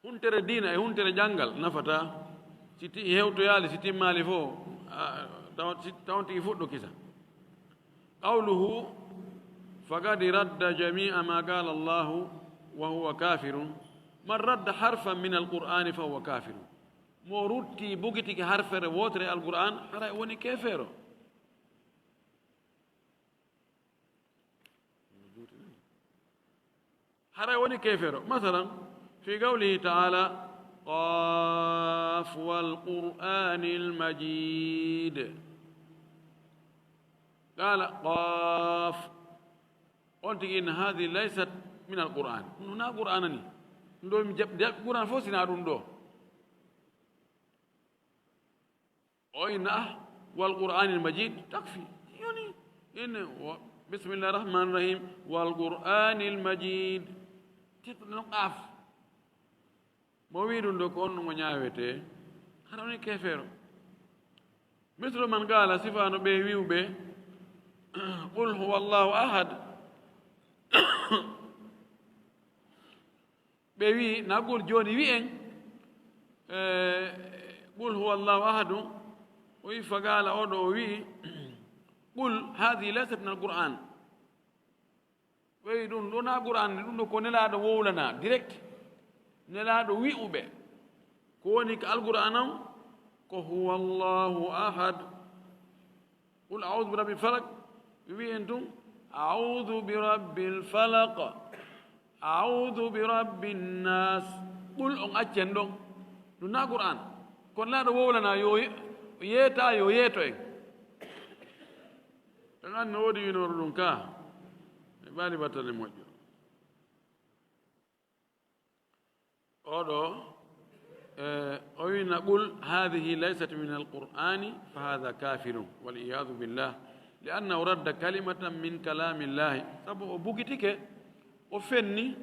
huntere diina e huntere janngal nafata si hewtoyaali si timmaali fof tawntigi fuɗɗo kisa qawluhu faqad radda jamia ma qala allahu wa huwa kafirun man radda harfan min alqur'ani fa huwa kafirun mo rutti bugitiki harfere wotere alqur'an hara woni kefeero hara woni kefeero masalan fi qawlihi ta'ala qaf wal qur'anil majid qala qaf on tigi in hadi laysat min alqur'an na qur'ana ni ndo mi jaɓ qur'an fof sina ɗum ɗo o inna wal qur'anil majid takfi yoni in bismillahi rahmani rahim wal qur'anil majid titɗo no qaaf mo wi ɗum ɗo ko on ɗum o ñaawete hara woni kefeero mislu man qala sifano ɓe wiwɓe qul huwa allahu ahad ɓe wi nagol jooni wi en qul huwa allahu ahadu o wi fagala oɗo o wi qul hadihi laysat min alqur'an ɓeyi ɗum ɗo na qur'an ɗum ɗo ko nelaaɗo wowlana direct nelaaɗo wi'uɓe كونك القرآن هو الله أحد قل أعوذ برب الفلق أنتم أعوذ برب الفلق أعوذ برب الناس قل أن أجندون دون القرآن كون لا دولنا يو يتا يو يتوي تنان نودي ينورون كا بالي باتل موجو أودو أوين نقول هذه ليست من القرآن فهذا كافر والعياذ بالله لأنه رد كلمة من كلام الله سبب بوكيتك وفني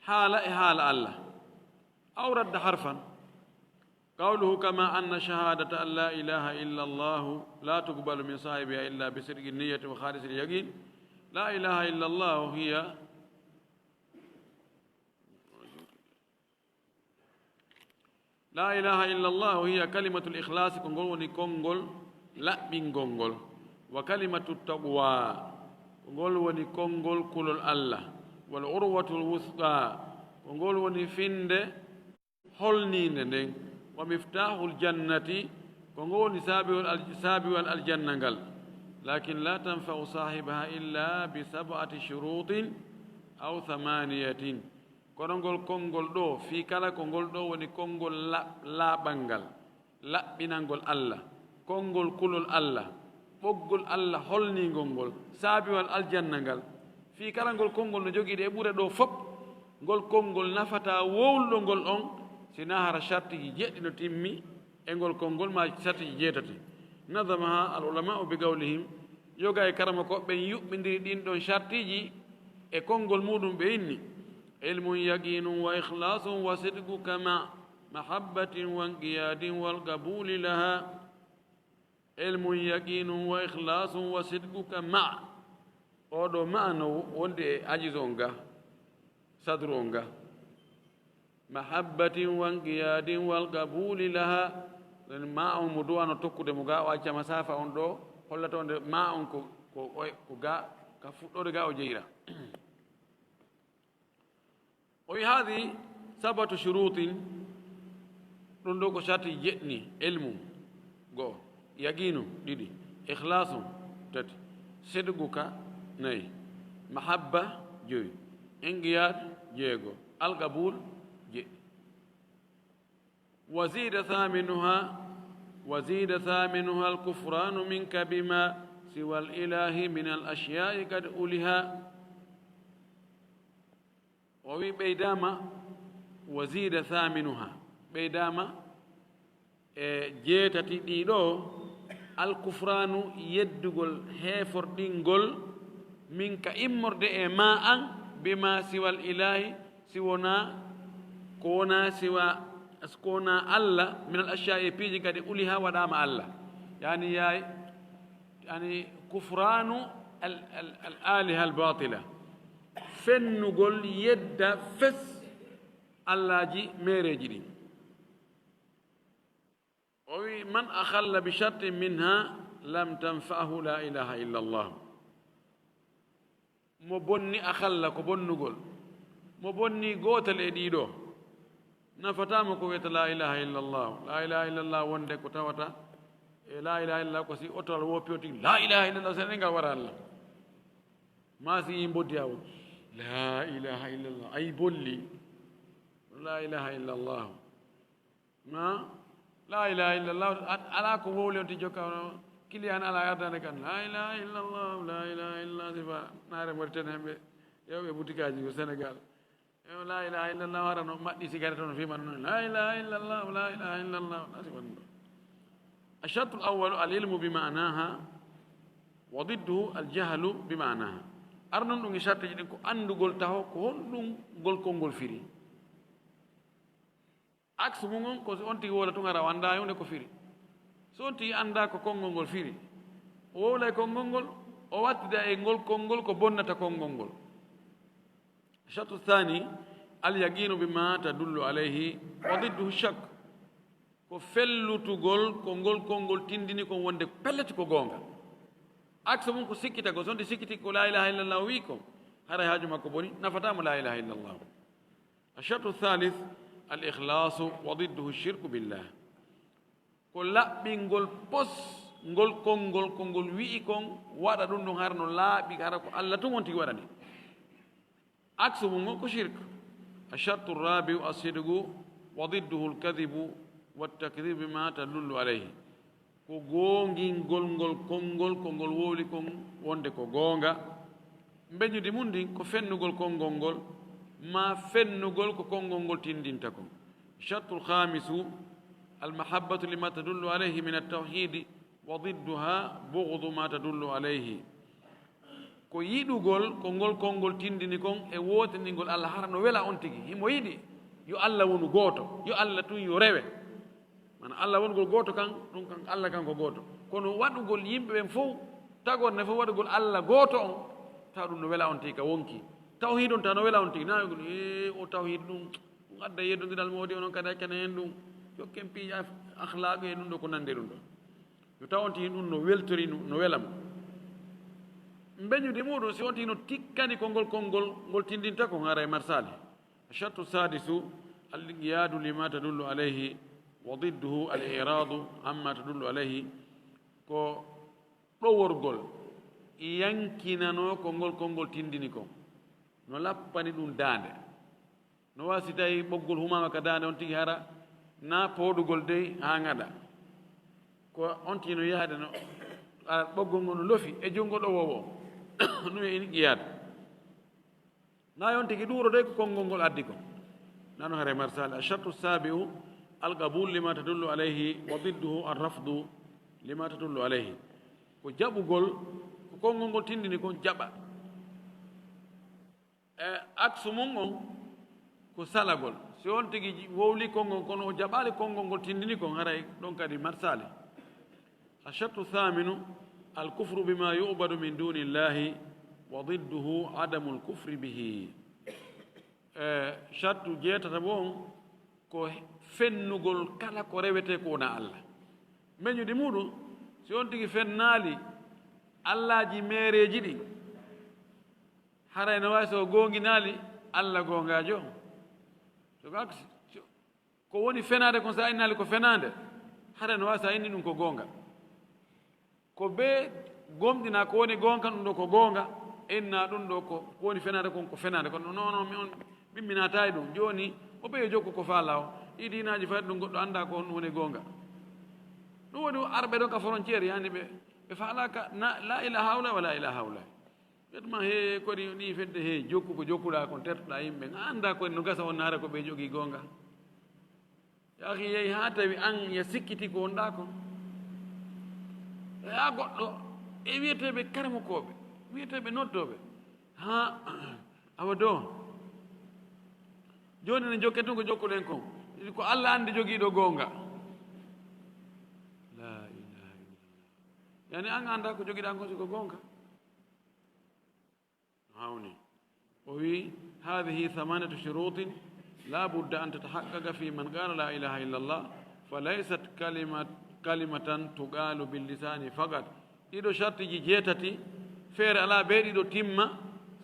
حال الله أو رد حرفا قوله كما أن شهادة أن لا إله إلا الله لا تقبل من صاحبها إلا بصدق النية وخالص اليقين لا إله إلا الله هي لا إله إلا الله هي كلمة الإخلاص كونغول كونغول لا من كونغول وكلمة التقوى كونغول وني كونغول كل الله والعروة الوثقى كونغول وني فيند هولني ندين ومفتاح الجنة كونغول سابي الجنة لكن لا تنفع صاحبها إلا بسبعة شروط أو 8 konongol kongol do fi kala kongol do woni kongol la bangal la binangol Allah kongol kulul Allah boggol Allah holni gongol sabi wal aljannangal fi kala gol kongol no jogi de bure do fop gol kongol nafata wowlo gol on sina hara sharti jeddi no timmi e gol kongol ma sharti jetati nadamaha al ulama bi qawlihim yoga e karama ko be yubbindiri din don shartiji e kongol mudum be inni علم يقين وإخلاص وصدق كما محبة وانقياد والقبول لها علم يقين وإخلاص وصدق كما أودو معنو وندي أجزونغا صدرونغا محبة وانقياد والقبول لها لأن ما مدوان تكو دمغا واجه مسافة وندو هلتون ما كو كفوتو دغا وجيرا وهذه 7 شروط رندوكو شاتي جتني علم غو يقينو ديدي إخلاص تاتي صدقك ناي محبة جوي انقياد جيغو القبول جي وزيد ثامنها الكفران منك بما سوى الإله من الأشياء قد أولها ووي بيداما وزيد ثامنها بيداما جيتاتي ديدو الكفران يدغول هيفور دينغول منك امرد ما ان بما سوى الاله سونا كونا سوى اسكونا الله من الاشياء بيجي قد اولها ودام الله يعني كفران الالهه الباطله fennugol yedda fes allaji mereji ɗi o wi man akhalla bi shartin minha lam tanfa'ahu la ilaha illa allah mo bonni akhalla ko bonnugol mo bonni gotal e ɗiɗo nafatama ko wiyata la ilaha illa allah wonde ko tawata e la ilaha illa ko si otol woppiyoti la ilaha illa allah senengal wara allah ma si yimboddi awo لا إله إلا الله أي بولي لا إله إلا الله ما لا إله إلا الله على كوولي أنت جوكا كلي أنا على أردنا كان لا إله إلا الله لا إله إلا الله سبحان نار مرتين هم يوم بوتيكاجي السنغال لا إله إلا الله هرنا ما دي سيجارة في من لا إله إلا الله لا إله إلا الله الشرط الأول العلم بمعناها وضده الجهل بمعناها arnon ɗum e sarteji ɗin ko anndugol taho ko honɗum ngol konngol firi axe mum ko so on tigi wola tun ara o annda hunde ko firi so on tigi annda ko konngol ngol firi o wowla e konngol ngol o wattida e ngol konngol ko bonnata konngol ngol chatu thani al yaqinu bima tadullu alayhi wa didduhu shak ko fellutugol ko ngol konngol tindini kon wonde pelleti ko goonga axe mum ko sikkita ko sonde sikkiti ko la ilaha illallah wi ko hara haaju makko boni nafatamo la ilaha illallah الشرط الثالث الإخلاص وضده الشرك بالله كل بينقول بس ngol kongol wi kon wada dum don harno laabi gara ko Allah to wonti wadani aksu mo ko shirk الشرط الرابع الصدق وضده الكذب والتكذيب بما تدل عليه ko gongi ngol kongol woli kon wonde ko gonga mbeñude mundi ko fennugol kongol ma fennugol ko kongol tindinta ko الشرط الخامس المحبة لما تدل عليه من التوحيد وضدها بغض ما تدل عليه ko yidugol kongol tindini kon e wotanigol Allah harno wela on tigi himo yidi yo Allah wonu goto yo Allah tun yo rewe mana Allah wongol goto kan dum kan Allah kan ko goto kono wadugol yimbe ben fof tagon ne fof wadugol Allah goto on ta dum no wela on tigi ka wonki tawhid on ta no wela on tigi na gol o tawhid dum gadda yedondidal modi on kada kenen dum yo kempi akhlaq e dum do ko nande dum do yo tawonti dum no weltori no welam mbeñude muɗum si wonti no tikkani kongol ngol tindinta ko ngara e marsali الشرط السادس الانقياد لما تدل عليه وضده الإعراض عما تدل عليه ko ɗoworgol yankinano kongol tindini ko no lappani ɗum daande no wasi tawi ɓoggol humama ka daande on tigi hara na poɗugol dey ha gaɗa ko on tino yahde no ɓoggol ngol no lofi e junngo ɗowowo ɗum e inqiyad na yon tigi ɗuuro de ko konngol ngol addi ko nano hare marsal الشرط السابع القبول لما تدل عليه وضده الرفض لما تدل عليه ko jaɓugol ko konngol ngol tindini kon jaɓa e aksu mum on ko salagol si on tigi wowli konngol kono o jaɓali konngol ngol tindini kon haray ɗon kadi marsali الشرط الثامن الكفر بما يعبد من دون الله وضده عدم الكفر به شرط جيتata bon ko fennugol kala ko rewete ko na Allah meñude muɗum si on tigi fennaali allaji mereji ɗi haray no wawi so gonginaali Allah gongajo so ko woni fenade kon sa innali ko fenade haray no wawi sa inni ɗum ko gonga ko be gomɗina ko woni gonga ɗum ɗo ko gonga inna ɗum ɗo ko woni fenade kon ko fenade kono non mi on ɓimminatayi ɗum joni o ɓe jokku ko faala o ɗi dinaji fati ɗum goɗɗo anda ko on woni gonga ɗum woni arɓe ɗo ka frontiére yani ɓe faalaka la ilaha hawla wala ilaha hawla ɓetma he kodi ɗi fedde he jokku ko jokkuɗa kon tertoɗa yimɓe anda kodi no gasa on naare ko ɓe jogui gonga yahi yehi ha tawi an ya sikkiti ko wonɗa kon ya goɗɗo e wiyeteɓe karamokoɓe wiyeteɓe noddoɓe ha awa do joni ne jokke tun ko jokkuɗen kon ko Allah andi jogiiɗo gonga la ilaha illallah yani an anda ko jogiɗa kon siko gonga hawni o wi هذه ثمانية شروط لا بد أن تتحقق في من قال لا إله إلا الله فليست كلمة تقال باللسان فقط إذا شرط جيتتي feere ala beeɗiɗo timma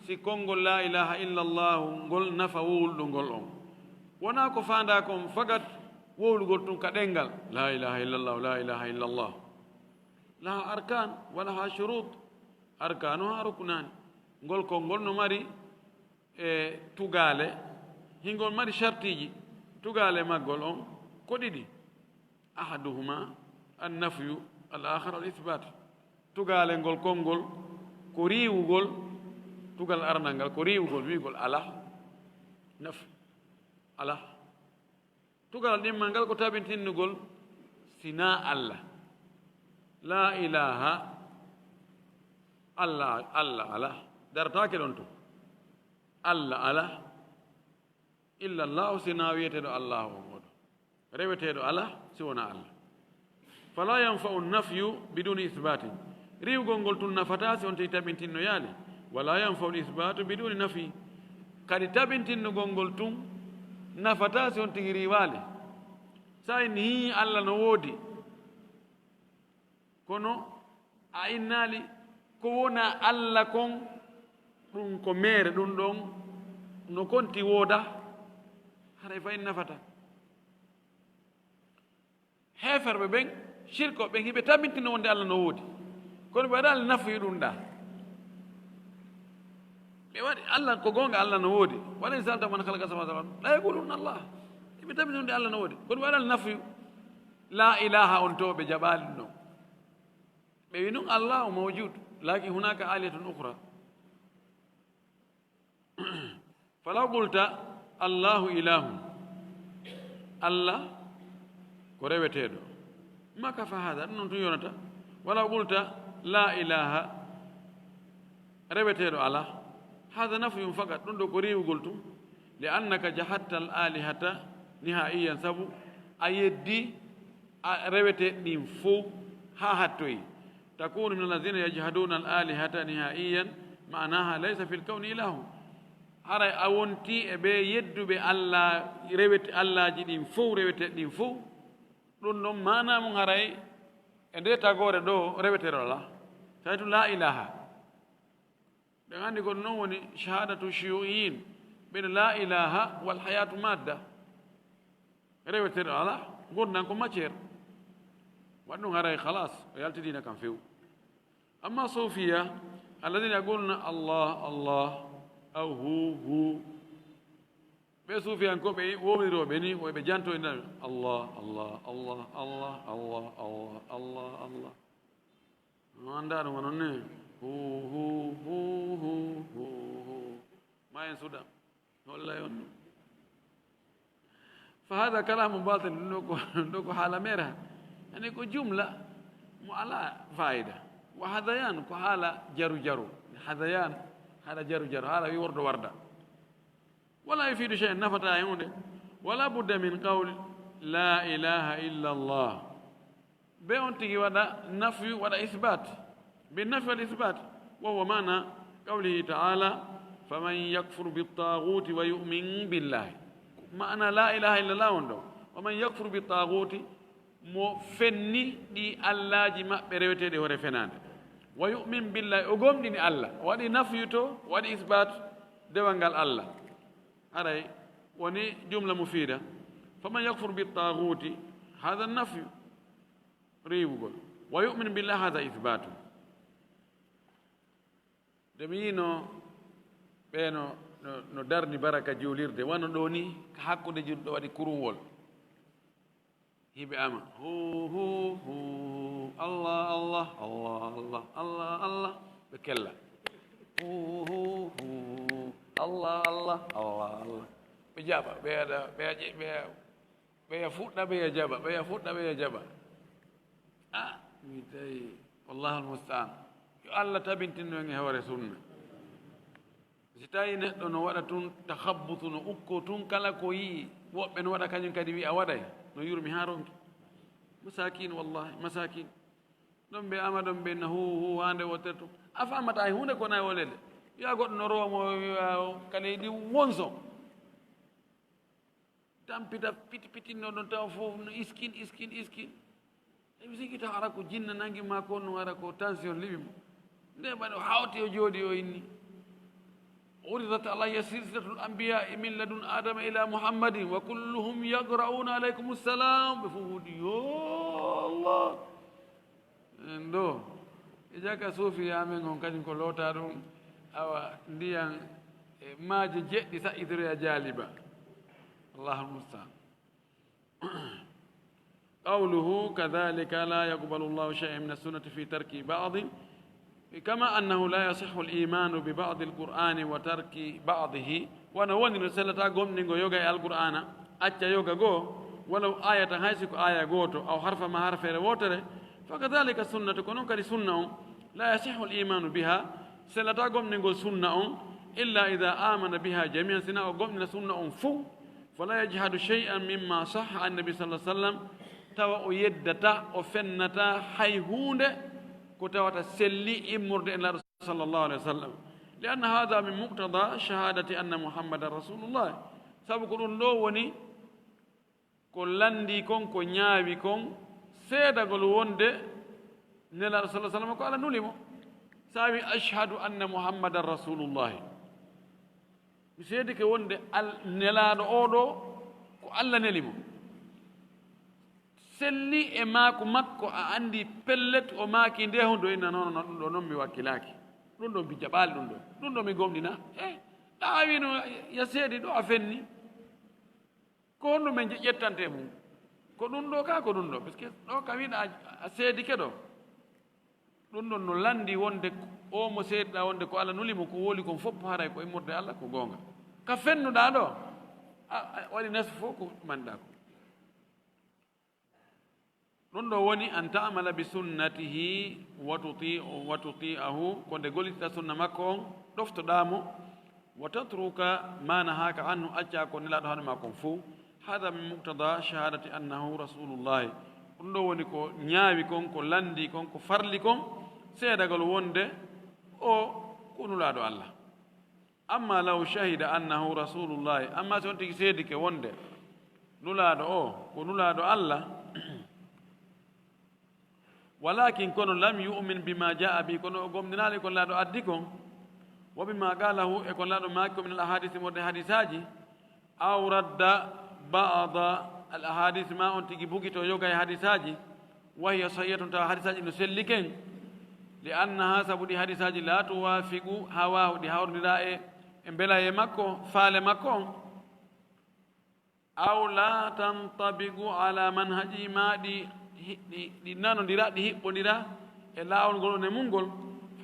si konngol la ilaha illallahu ngol nafa wowluɗo on wona ko faanda kon fagat wowlugol tun ka ɗengal la ilaha illallah la ilaha illallah laha arkan walaha shurut arkanu ha ruknani ngol konngol no mari e tugale hingol mari shartiji tugale maggol on ko ɗiɗi ahaduhuma annafyu al akhar al ithbat tugale ngol konngol ko riiwugol tugal arnal ngal ko riiwugol wiigol ala naf ala tugal ɗimmal ngal ko tabintinnugol sina Allah la ilaha Allah ala daratake ɗon to Allah ala illa llahu sina wiyeteɗo Allah o moɗo reweteɗo ala si wona Allah fala yanfau nafyu biduni ithbatin riwgol ngol tun nafata si on tawi tabintinno yaali wala yanfau l'isbatu biduni nafi kadi tabintinnugol ngol tun nafata si on tigi riwaali sa inni hi Allah no woodi kono a innaali ko wona Allah kon ɗum ko mere ɗum ɗon no konti wooda haray fayin nafata heferɓe ɓen shirkoɓe ɓen hiɓe tabintina wonde Allah no woodi kono ɓe waɗali nafoyi ɗum ɗa ɓe waɗi Allah ko gonga Allah no woodi wala in salta man halaka samawati wal ard la yaquluna Allah hiɓe tabintina wonde Allah no woodi kono ɓe waɗali nafoyu la ilaha on to ɓe jaɓali ɗum ɗon ɓe wi noon Allah o mawjud lakin hunaka aliyatun ukhra falaw qulta Allahu ilahu Allah ko reweteɗo ma kafa hada ɗum noon tun yonata walaw qulta la ilaha reweteɗo ala hada nafyum fakat ɗum ɗo ko riwugol tum li annaka jahatta al alihata nihaiyan sabu a yeddi a reweteɗ ɗin fof ha hattoyi takunu min alladina yajhaduna al alihata nihaiyan manaha laysa fi lkawni ilahu haray a wonti e ɓe yedduɓe Allah rewete Allahji ɗin fof reweteɗ ɗin fof ɗum ɗon mana mum haray e nde tagore ɗo reweteɗo ala tawtu la ilaha ɓen anndi ko ɗum noon woni shahadatu shiyu'iyin ɓene la ilaha wal hayatu madda reweteɗo ala gurdan ko matiére waɗ ɗum haray halas o yaltidina kam few amma sofiya alladina yaquluna Allah Allah aw hu ɓe suufiyankoɓe wowniroɓe ni woyɓe janto ina Allah Allah Allah Allah Allah Allah Allah Allah no annda ɗum onon ne hu ma en suɗa wallay on fa hada kalamu batil ɗum ɗo ko haala mera ani ko jumla mo ala fayida wa hadayan ko haala jaru jaru hadayan haala jaru jaru haala wi wordo warda ولا يفيد شيئا نفتا يونde ولا بد من قول لا إله إلا الله بيونتي ودا نفي ودا إثبات بالنفي والإثبات وهو معنى قوله تعالى فمن يكفر بالطاغوت ويؤمن بالله معنى لا إله إلا الله وندو ومن يكفر بالطاغوت mo fenni ɗi allaji maɓɓe rewetede hore fenade wa yumin billahi o gomɗini allah waɗi nafyu to waɗi isbat dewal ngal allah aray woni jumla mufida faman yakfur bittaguti hada nafyu riwugol wa yumin billah hada ithbatu nde mi yino ɓeeno no darni baraka juulirde wano ɗo ni hakkude julɗo waɗi kurumwol hiɓe ama hu Allah Allah Allah Allah Allah Allah ɓe kella hu Allah Allah Allah Allah ɓe jaɓa ɓeyaɗa ɓeya fuɗɗa ɓeya jaɓa ɓeya fuɗɗa ɓeya jaɓa a mi tawi wallahu almustaan yo Allah tabintinno en e hoore sunna si tawi neɗɗo no waɗa tun tahabbutu no ukko tun kala ko yii woɓɓe no waɗa kañum kadi wi a waɗay no yurmi ha ronki masakin wallahi masakin ɗon ɓe ama ɗon ɓe na hu hande wottere to a famata e hunde ko nayi wolede wiya goɗɗo no romo kala yiɗi wonso tampita pitinno ɗon tawa fof no iskin eɓe sigi taw ara ko jinna nangi ma ko no ara ko tension liɓi mo nde ɓaɗa o hawti o jooɗi o inni uridat alayya silsilatul anbiya min ladun adama ila muhammadin wa kulluhum yagrauna alaykum ssalam ɓe fof wuɗi yo Allah en ɗo e jaka sofiya amen on kañum ko loota ɗum awa ndiyan e maaje jeɗɗi saɗɗitoroya jaaliba allahu almustaan قوله كذلك لا يقبل الله شيئا من السنة في ترك بعض كما أنه لا يصح الإيمان ببعض القرآن وترك بعضه ونواني رسالة قوم نيغو يوغا القرآن أتى يوغا غو ولو آية هايسك آية غوتو أو حرف ما حرف روتر فكذلك السنة كنون كري سنة لا يصح الإيمان بها سلة قوم نيغو سنة إلا إذا آمن بها جميعا سنة قوم سنة فو فلا يجحد شيئا مما صح عن النبي صلى الله عليه وسلم tawa o yeddata o fennata hay hunde ko tawata selli immurde en laaɗo sallllahu alih wa sallam li anna hada min muqtada shahadati anna muhammadan rasulullah sabu ko ɗum ɗo woni ko landi kon ko ñaawi kon seedagol wonde nelaaɗo sa sallam ko ala nulimo sa wi ashhadu anna muhammadan rasulullahi mi seedi ke wonde nelaaɗo oɗo ko allah nelimo selli e maako makko a andi pellet o maaki nde hundo inna noon ɗum ɗo mi wakkilaaki ɗum ɗo mi jaɓaali ɗum ɗo mi gomɗina ɗaawino ya seedi ɗo a fenni ko honɗum men ƴettante mum ko ɗum ɗo ka ko ɗum ɗo par ce que ɗo kam wiɗa a seedi keɗo ɗum ɗon no landi wonde o mo seediɗa wonde ko Allah nulimo ko woli kon fof haray ko immorde Allah ko goonga ka fennuɗa ɗo waɗi nasu fof ko manɗa ko ɗum ɗo woni an ta'mala bi sunnatihi wa tuti'ahu ko nde gollitita sunna makko on ɗoftoɗamo wa tatruka ma nahaka anhu acca ko nelaɗo hono ma kon fo hada min muqtada shahadati annahu rasulullahi ɗum ɗo woni ko ñaawi kon ko landi kon ko farli kon seedagal wonde o ko nulaɗo Allah amma law shahida annahu rasulullahi amma so on tigi seedike wonde nulaɗo o ko nulaɗo Allah walakin kono lam yu'min bima jaa bi kono gomdinali kon laaɗo addi kon wa bima qalahu e kon laaɗo maaki ko min al ahadisi morde hadisaji aw radda ba'da al ahadisi ma on tigi bugito yoga e hadisaji wa hiya sahiyatun tawa hadisaji no selli ken li annaha sabu ɗi hadisaji la tuwafiqu hawahu ɗi hawrodira e mbela e makko faale makko on aw la tantabiqu ala manhaji ma ɗi nanodira ɗi hiɓɓodira e laawol ngol on e mum ngol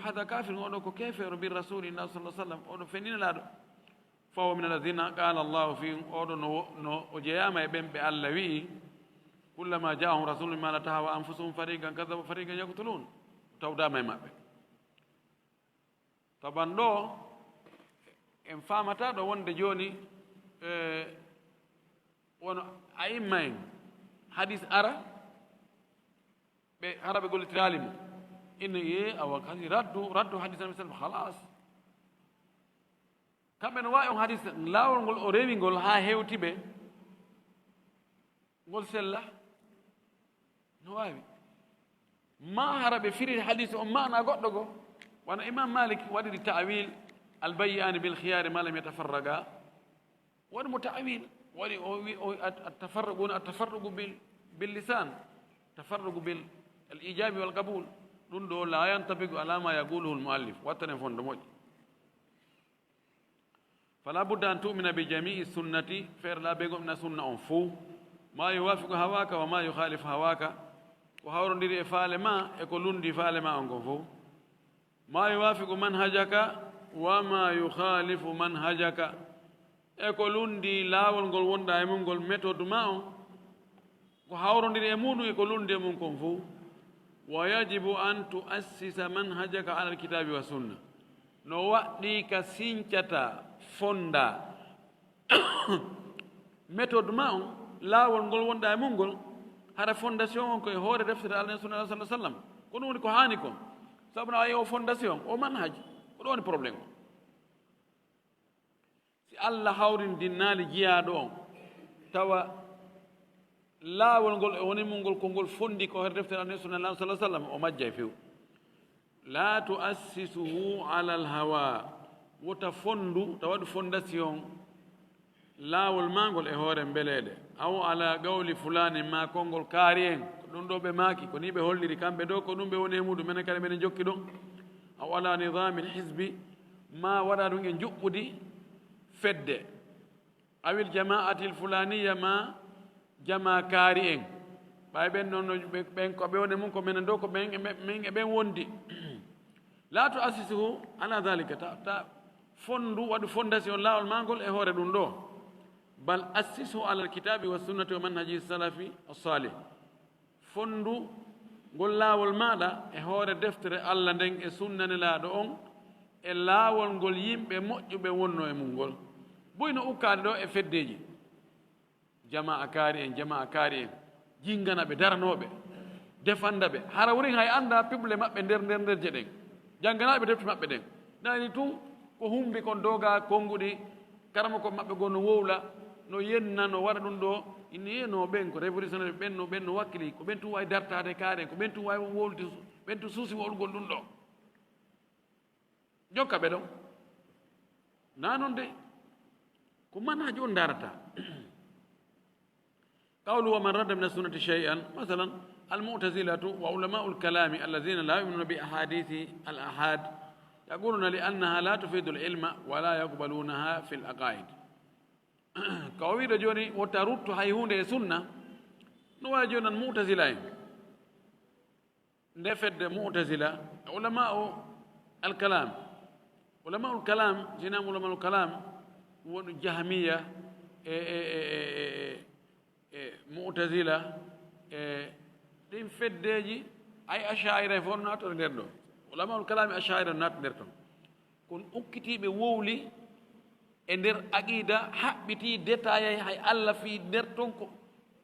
hada kafir oɗo ko kefeero bi rasulillah sallah sallam oɗo fenninelaɗo fawo min alladina qala allahu fihim oɗo no o jeeyama e ɓen ɓe allah wi'i kullama jaahum rasulun ma la tahawa anfusuhum fariqan kadaba fariqan yaktulun tawdama e maɓɓe taban ɗo en famata ɗo wonde joni wono aimma en hadis ara ɓe hara ɓe gollitirali mo ina ye awa kadi raddu hadis nabi sallam halas kamɓe no wawi on hadis laawol ngol o rewi ngol ha hewtiɓe ngol sella no wawi ma hara ɓe firi hadis on mana goɗɗo go wana imam malik waɗiri ta'wil albayani bil khiyari ma lam yatafarraga waɗi mo ta'wil waɗi o attafarrugu bil lisan tafarrugu bil الإيجاب والقبول دون دو لا ينطبق على ما يقوله المؤلف واتنفون دموج فلا بد أن تؤمن بجميع السنة فير لا بيقوم من سنة أنفو ما يوافق هواك وما يخالف هواك وهورن دي فعل ما يقولون دي فعل ما أنفو ما يوافق منهجك وما يخالف منهجك يقولون دي لا ونقول وندا يمونقول ميثود ما وهورن دي يمونو يقولون دي منكم ويجب أن تؤسس منهجك على الكتاب والسنة نوادي كسينشتا فوندا méthode ma on laawol ngol wonda e mungol hara fondation on koye hoore deftere Allah sunna sallallahu alaihi wasallam ko ɗum woni ko haani ko sabu no ayi o fondation o manhaji ko ɗo woni probléme o si Allah hawrindinnaali jiyaaɗo on tawa laawol ngol e woni mungol ko ngol fondi ko hoore deftere Allah sunna sallallahu alaihi wasallam o majja e few la tuassisuhu ala alhawa wota fondu tawa ɗum fondation laawol mangol e hoore mbeleede aw ala gawli fulani ma konngol kaari en ko ɗum ɗo ɓe maaki ko ni ɓe holliri kamɓe ɗo ko ɗum ɓe woni e muɗum minen kadi minen jokki ɗon aw ala nidami lhisbi ma waɗa ɗum e juɓɓudi fedde awil jama'atil fulaniya ma jama kaari en ɓay ɓen noon ɓen ko ɓe woni mum ko minen ɗo ko ɓen min e ɓen wondi la to assisuhu ala dalika ta fondu waɗu fondation laawol mangol e hoore ɗum ɗo bal assisu ala alkitabi wa sunnati wa manhaji salafi salih fondu ngol laawol maɗa e hoore deftere Allah nden e sunnanelaaɗo on e laawol ngol yimɓe moƴƴuɓe wonno e mum ngol boyno ukkaade ɗo e feddeji jama'a kaari en jama'a kaari en jingana ɓe daranoɓe defanda ɓe hara wurin hay anda pible maɓɓe nder je ɗen jannganaɓe defte maɓɓe ɗen nani tun ko humbi kon doga konnguɗi karama ko maɓɓe goo no wowla no yenna no waɗa ɗum ɗo ine no ɓen ko révolutionnaire ɓen no wakkili ko ɓen tun wawi dartade kaare ko ɓen tun wawi wowlude ɓen tun suusi wowlugol ɗum ɗo jokka ɓe ɗon na noon de ko manhaji on darata قوله ومن رد من السنة شيئا مثلا المعتزلة وعلماء الكلام الذين لا يؤمنون بأحاديث الآحاد يقولون لأنها لا تفيد العلم ولا يقبلونها في العقائد كويدا جوني وترد هايهون سنة نوا جونا المعتزلة نفد معتزلة علماء الكلام جنام علماء الكلام والجهمية معتزلة دين فدجي أي أشاعرة فون ناتو نديرو علماء الكلام أشاعرة نات نديرتو كون أكتي بوولي ندير أكيدا حبتي ديتاي هاي الله في نديرتون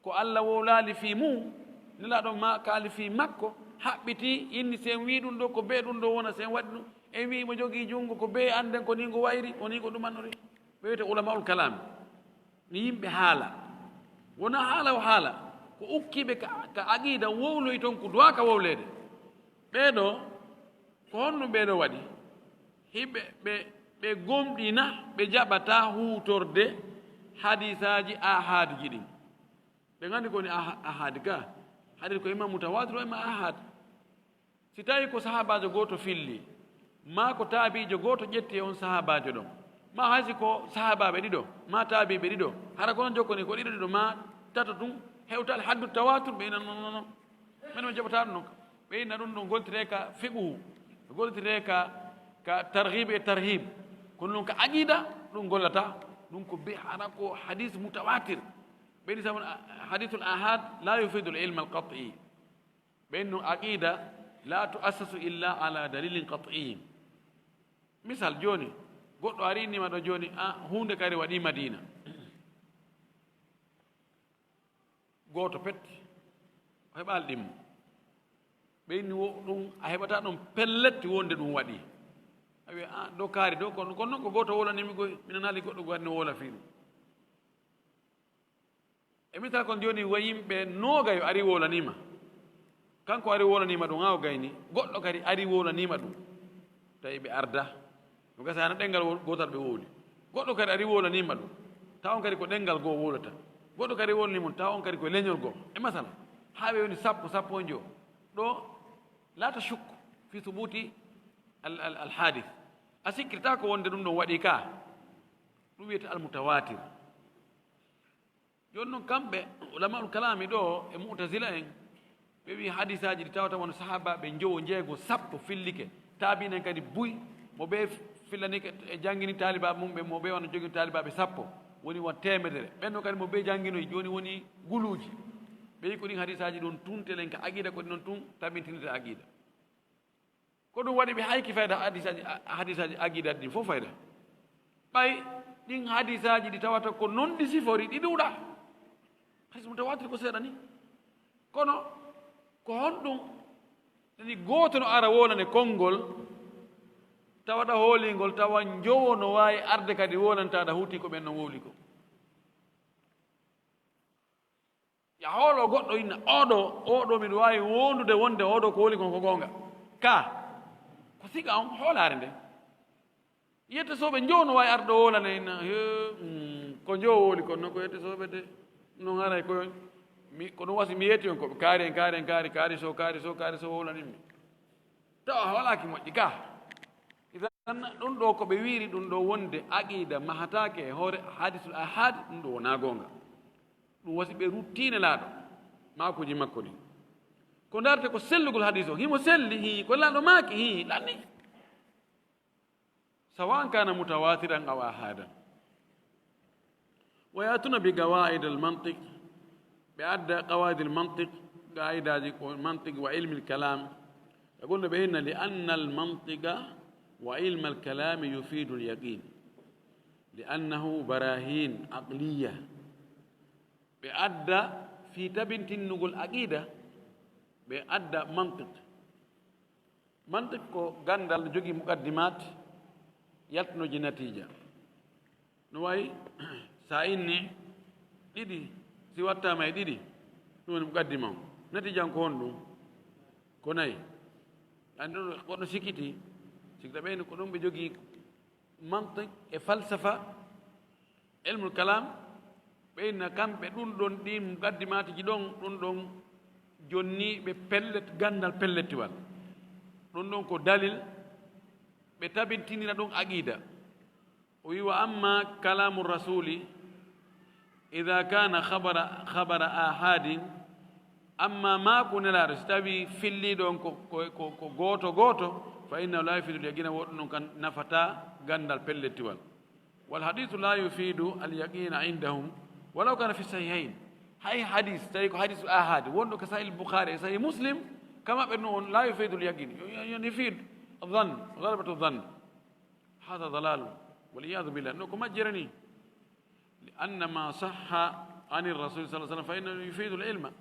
كو الله وولالي في مو نلا دو ما كالي في مكو haɓɓiti inni sen wi ɗum ɗo ko be ɗum ɗo wona sen waɗi ɗum en wi mo jogii junngo ko be anden ko ni ngo wayri o ni ko ɗumannori ɓe wiyete ulamaul kalam ni yimɓe haala wona haala o haala ko ukkiɓe ka aqida wowloy toon ko duwa ka wowlede ɓeeɗo ko honno ɓeeɗo waɗi hiɓe ɓe gomɗina ɓe jaɓata huutorde hadisaji ahadji ɗin ɓe gandi koni ahad ga hadis ko imam mutawatir o ima ahad si tawi ko sahabajo goto filli ma ko taabijo goto ƴetti on sahabajo ɗon ma haysi ko sahabaɓe ɗiɗo ma taabiɓe ɗiɗo hara kono jokkoni ko ɗiɗo ɗiɗo ma tata ɗum hewtal haddu tawatur ɓe ina non men mi jaɓata ɗum noon ɓe inna ɗum ɗo goltire ka fiɓuhu goltire ka tarhib e tarhib kono noon ka aqida ɗum gollata ɗum ko be hara ko hadis mutawatir ɓeyni sabu hadithul ahad la yufidu l ilma alqat'i ɓenno aqida la tuassasu illa ala dalilin qat'iyin misal joni goɗɗo arinima ɗo joni hunde kadi waɗi madina goto petti o heɓal ɗimmo ɓeyni ɗum a heɓata ɗum pelletti wonde ɗum waɗi a wiya ɗo kaari ɗo kono noon ko goto wolanimi goy minen haali goɗɗo waɗni wola fi ɗum e misal kon joni wa yimɓe noogayo ari wolanima kanko ari wolanima ɗum o gayni goɗɗo kadi ari wolanima ɗum tawi ɓe arda no gasa hana ɗengal gotal ɓe wowli goɗɗo kadi ari wolanima ɗum taw on kadi ko ɗengal goo wolata goɗɗo kadi wolanima taw on kadi ko leñol goo e masala ha ɓe woni sappo e joo ɗo la tashukku fi thubuti al hadith a sikkirta ko wonde ɗum ɗon waɗi ka ɗum wiyete almutawatir joni noon kamɓe ulamaul kalami ɗo e mu'tazila en ɓe wi hadisaji ɗi tawata won sahaba ɓe jowo jeego sappo fillike taabinen kadi buy mo ɓe fillanike e janngini talibaɓe mum ɓe mo ɓe wona jogii talibaɓe sappo woni won temedere ɓenno kadi mo ɓe jannginoyi joni woni guluuji ɓe yi ko ɗin hadisaji ɗon tuntelen ka aqida ko ɗi noon tun tabintinita aqida ko ɗum waɗi ɓe hayki fayda hadisaji aqida ɗin fof fayda ɓay ɗin hadisaji ɗi tawata ko non ɗi sifori ɗi ɗuuɗa hadis mutawatir ko seeɗa ni kono ko honɗum ni gooto no ara wolane konngol tawaɗa hoolingol tawa jowo no waawi arde kadi wolantaɗa huuti ko ɓen no wowli ko ya hoolo goɗɗo inna oɗo miɗo waawi wondude wonde oɗo ko woli kon ko goonga ka ko siga on hoolaare nde yette soɓe jowo no waawi arde wolane inna ko jowo woli kon noon ko yette soɓe de non haray ko ko ɗum wasi mi yetti on koɓe kaari so wowlaninmi tawa walaki moƴƴi ka idan ɗum ɗo ko ɓe wiiri ɗum ɗo wonde aqida mahatake e hoore hadisul ahad ɗum ɗo wona goonga ɗum wasi ɓe ruttine laaɗo makuji makko ɗi ko darate ko sellugol hadis o himo selli ko laaɗo maaki ɗanni sawan kana mutawatiran aw ahadan ويأتون بقواعد المنطق بأدى قواعد المنطق قاعدة المنطق وعلم الكلام يقولون بهن لأن المنطق وعلم الكلام يفيد اليقين لأنه براهين عقلية بأدى في تبنت نقول عقيدة بأدى منطق غندال جوجي مقدمات يلتنجي نتيجة نواي sa inni ɗiɗi si wattama e ɗiɗi ɗum woni muqaddima o natijan ko hon ɗum ko nayi andi ɗon goɗɗo sikkita ɓeyni ko ɗum ɓe jogii mantique e falsafa ilmul kalam ɓeyna kamɓe ɗum ɗon ɗin gaddimatiiji ɗon ɗum ɗon jonni ɓe pellet gandal pellettiwal ɗum ɗon ko dalil ɓe tabintinira ɗum aqida o wi wa amma kalamu rasuli ida kana habara ahadin amma maako nelaɗo so tawi filliɗon ko gooto gooto fa innahu la yufidu lyaqina woɗɗum ɗum kan nafata gandal pellettiwal والحديث لا يفيد اليقين عندهم ولو كان في الصحيحين هاي حديث تاريخ حديث آحاد وندو كسائل البخاري صحيح مسلم كما بأنه لا يفيد اليقين يعني يفيد الظن غلبة الظن هذا ضلال والعياذ بالله أنكم مجرني لأن ما صح عن الرسول صلى الله عليه وسلم فإنه يفيد العلم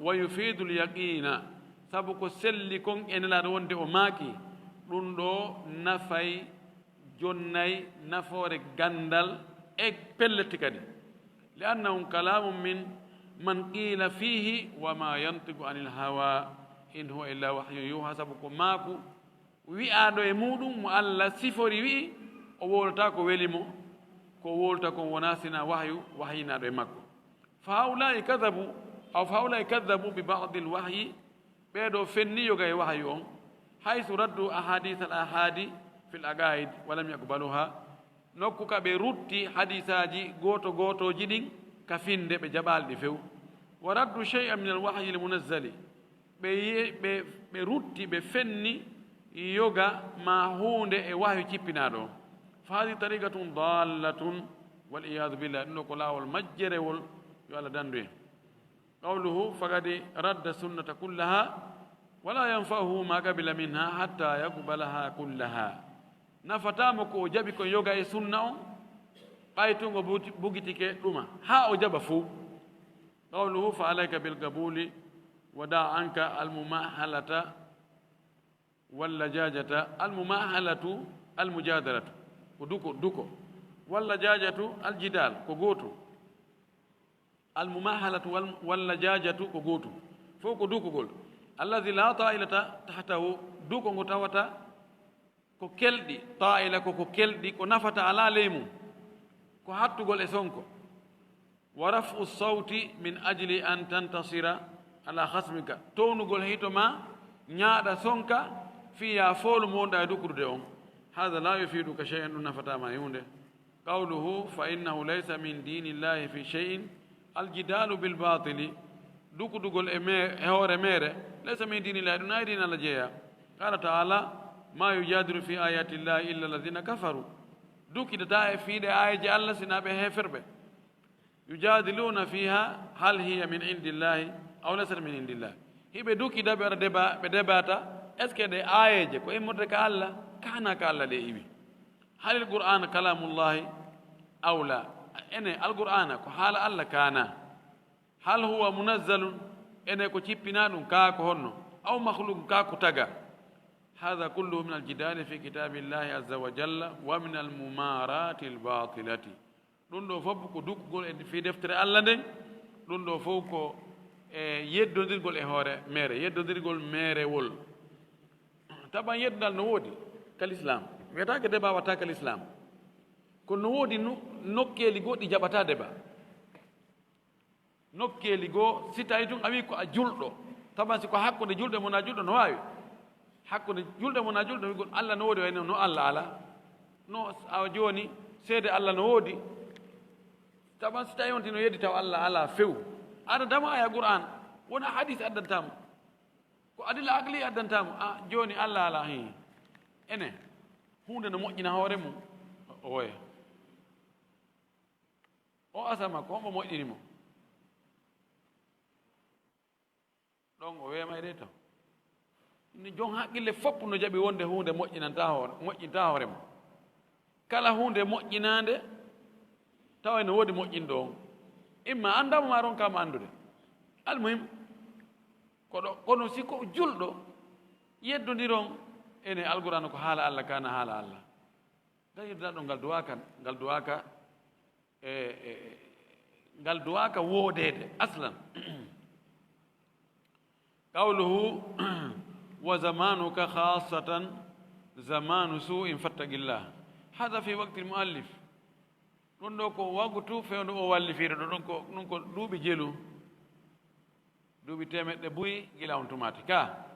ويفيد اليقين سبق سلكم إن لا نوند أماكي رندو نفي جناي نفور غندال اك بلتي كدي لانه كلام من قيل فيه وما ينطق عن الهوى ان هو الا وحي يوحى سبكم ماكو وي ادو e mudum mo alla sifori wi o wolta ko welimo ko wolta ko wonasina wahyina do e makko fa haulai kadhabu aw fa haulai kadhabu bi ba'd al wahyi bedo fenni yoga e wahyu on haythu raddu ahadith al ahadi في الأقايد ولم يقبلوها نوكوكا بروتي حديثاجي غوتو غوتو جدين كفين دي بجبال دي فيو ورد شيئا من الوحي المنزل بروتي بفني يوغا ما هون دي وحي تيبينادو فهذه طريقة ضالة والعياذ بالله نوكو لا والمجر يوالا داندوي قوله فقد رد السنة كلها ولا ينفعه ما قبل منها حتى يقبلها كلها nafatamo ko jabi ko yoga e sunna on qaytungo bugitike ɗuma ha o jaba fuu qawluhu fa alayka bilqabuli wada anka almumahalata wallajajata almumahalatu almujadalatu ko duko wallajajatu aljidal ko gooto almumahalatu wallajajatu ko gooto fof ko dukogol alladhi la ta'ilata tahtahu duko ngo tawata ko kelɗi ta'ila ko kelɗi ko nafata ala leymu ko hattugol e sonko wa raf'u sawti min ajli an tantasira ala khasmika townugol hito ma ñaaɗa sonka fiya foolu monda e dukrude on hada la yufiduka shay'an ɗum nafatama e hunde qawluhu fa innahu laysa min dinillahi fi shay'in aljidalu bilbatili dukudugol e hoore mere laysa min dinillahi ɗum nayi din allah jeeya qala taala ma yujadilu fi ayati llahi illa alladhina kafaru dukidata e fiiɗe ayaji allah sinaɓe heferɓe yujadiluna fiha hal hiya min indillahi aw laysat min indillahi hiɓe dukida ɓe waɗa ɓe debata est ce que ɗe ayeje ko immorde ka allah kana ka allah ɗe iwi hal il qur'ana kalamullahi aw la ene alqur'ana ko haala allah kana hal huwa munazzalun ene ko cippina ɗum kaa ko honno aw makhluqun kaa ko taga هذا كله من الجدال في كتاب الله عز وجل ومن الممارات الباطلة ɗum ɗo fof ko dukkugol e fi deftere allah nden ɗum ɗo fof ko yeddodirgol e hoore mere yeddodirgol merewol taban yeddal no woodi kal islam wiyatake débat watta kal islam kono no woodi nokkeeli goɗɗi jaɓata débat nokkeeli goo si tawi tun a wi ko a julɗo taban si ko hakkude julɗo mo na julɗo no waawi hakkude julɗo mo na julɗo wigol allah no woodi wayno no allah ala no a jooni seede allah no woodi taban si tawi wonti no yeddi taw allah ala few addantama aya qur'an wona hadis addantama ko adilla aqli addantama a jooni allah ala hi ene hunde no moƴƴina hoore mum oya o asama ko hombo moƴƴini mo ɗon o weemay de taw ni jon haqqille fopp no jaɓi wonde hunde moƴƴinta hoore mum kala hunde moƴƴinande tawa no woodi moƴƴinɗo on imma andama ma ron kama andude almuhim kono siko julɗo yeddodiron ene alqur'ana ko haala allah kana haala allah gayirda ɗo ngal duwaka woodede aslan qawluhu wa zamanuka khasatan zamanu su'in fattaqillah hada fi waqti almuallif ɗum ɗo ko wagutu fewndu o wallifire ɗo ɗum ko duuɓi jelu duuɓi temeɗɗe buyi gila on tumati ka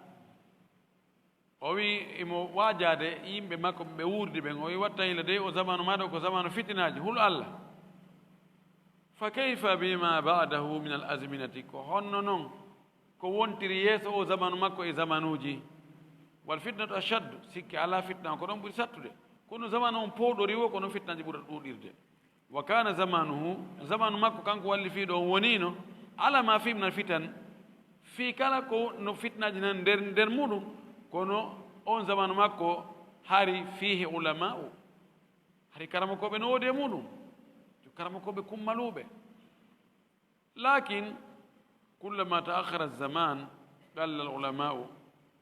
o wi imo waajade yimɓe makko ɓe wuurdi ɓen o wi watta hila de o zamanu maɗo ko zamanu fitinaji hul Allah fa kayfa bima ba'dahu min al azminati ko honno noon ko wontiri yeeso o zamanu makko e zamanuji wal fitnatu ashaddu sikki ala fitna ko ɗon ɓuri sattude kono zamanu on powɗori wo kono fitnaji ɓurata ɗuɗirde wa kana zamanuhu zamanu makko kanko wallifiiɗo on wonino ala ma fi min al fitan fi kala ko no fitnaji nan nder muɗum kono on zamanu makko hari fihi ulama'u hari karamakoɓe no woodi e muɗum karamakoɓe kummaluɓe lakin kullama ta'akhkhara zaman qalla al ulama'u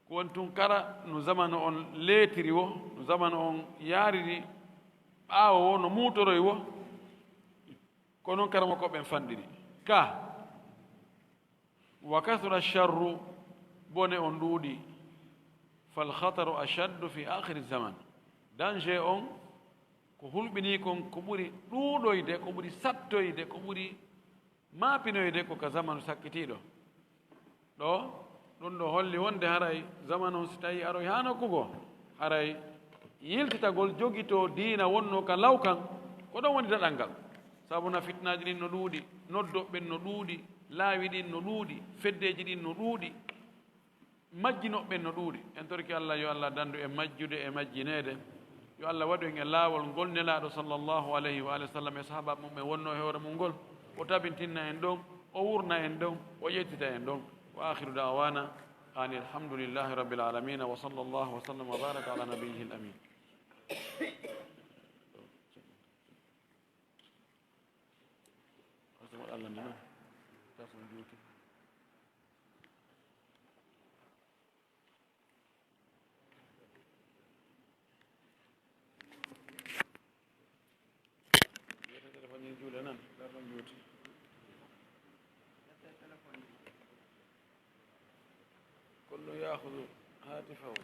ko won tun kara no zamanu on leetiri wo no zamanu on yaariri ɓaawo wo no muutoroy wo ko noon karamakoɓen fanɗiri ka wa kathura charru bone on ɗuuɗi falkhataru ashaddu fi akhiri zaman danger on ko hulɓini kon ko ɓuri ɗuuɗoyde ko ɓuri sattoyde ko ɓuri maapinoyde ko ka zamanu sakkitiiɗo ɗo ɗum ɗo holli wonde haray zamanu on si tawi aroy haa nokkugo haray yiltitagol jogito diina wonno ka law kan ko ɗon woni daɗal ngal sabu na fitnaji ɗin no ɗuuɗi noddoɓɓen no ɗuuɗi laawi ɗin no ɗuuɗi feddeji ɗin no ɗuuɗi majjinoɓɓen no ɗuuɗi en torki Allah yo Allah dandu e majjude e majjineede yo Allah waɗu en e laawol ngol nelaaɗo sallllahu alayhi wa alihi wa sallam e sahaba mum ɓe wonno e hoore mum ngol o tabintinna en ɗon o wurna en ɗon o ƴettita en ɗon wa akhiru da'wana ani alhamdulillahi rabbil alamina wa sallallahu wa sallam wa baraka ala nabiyyihi al amin كل يأخذ هاتفه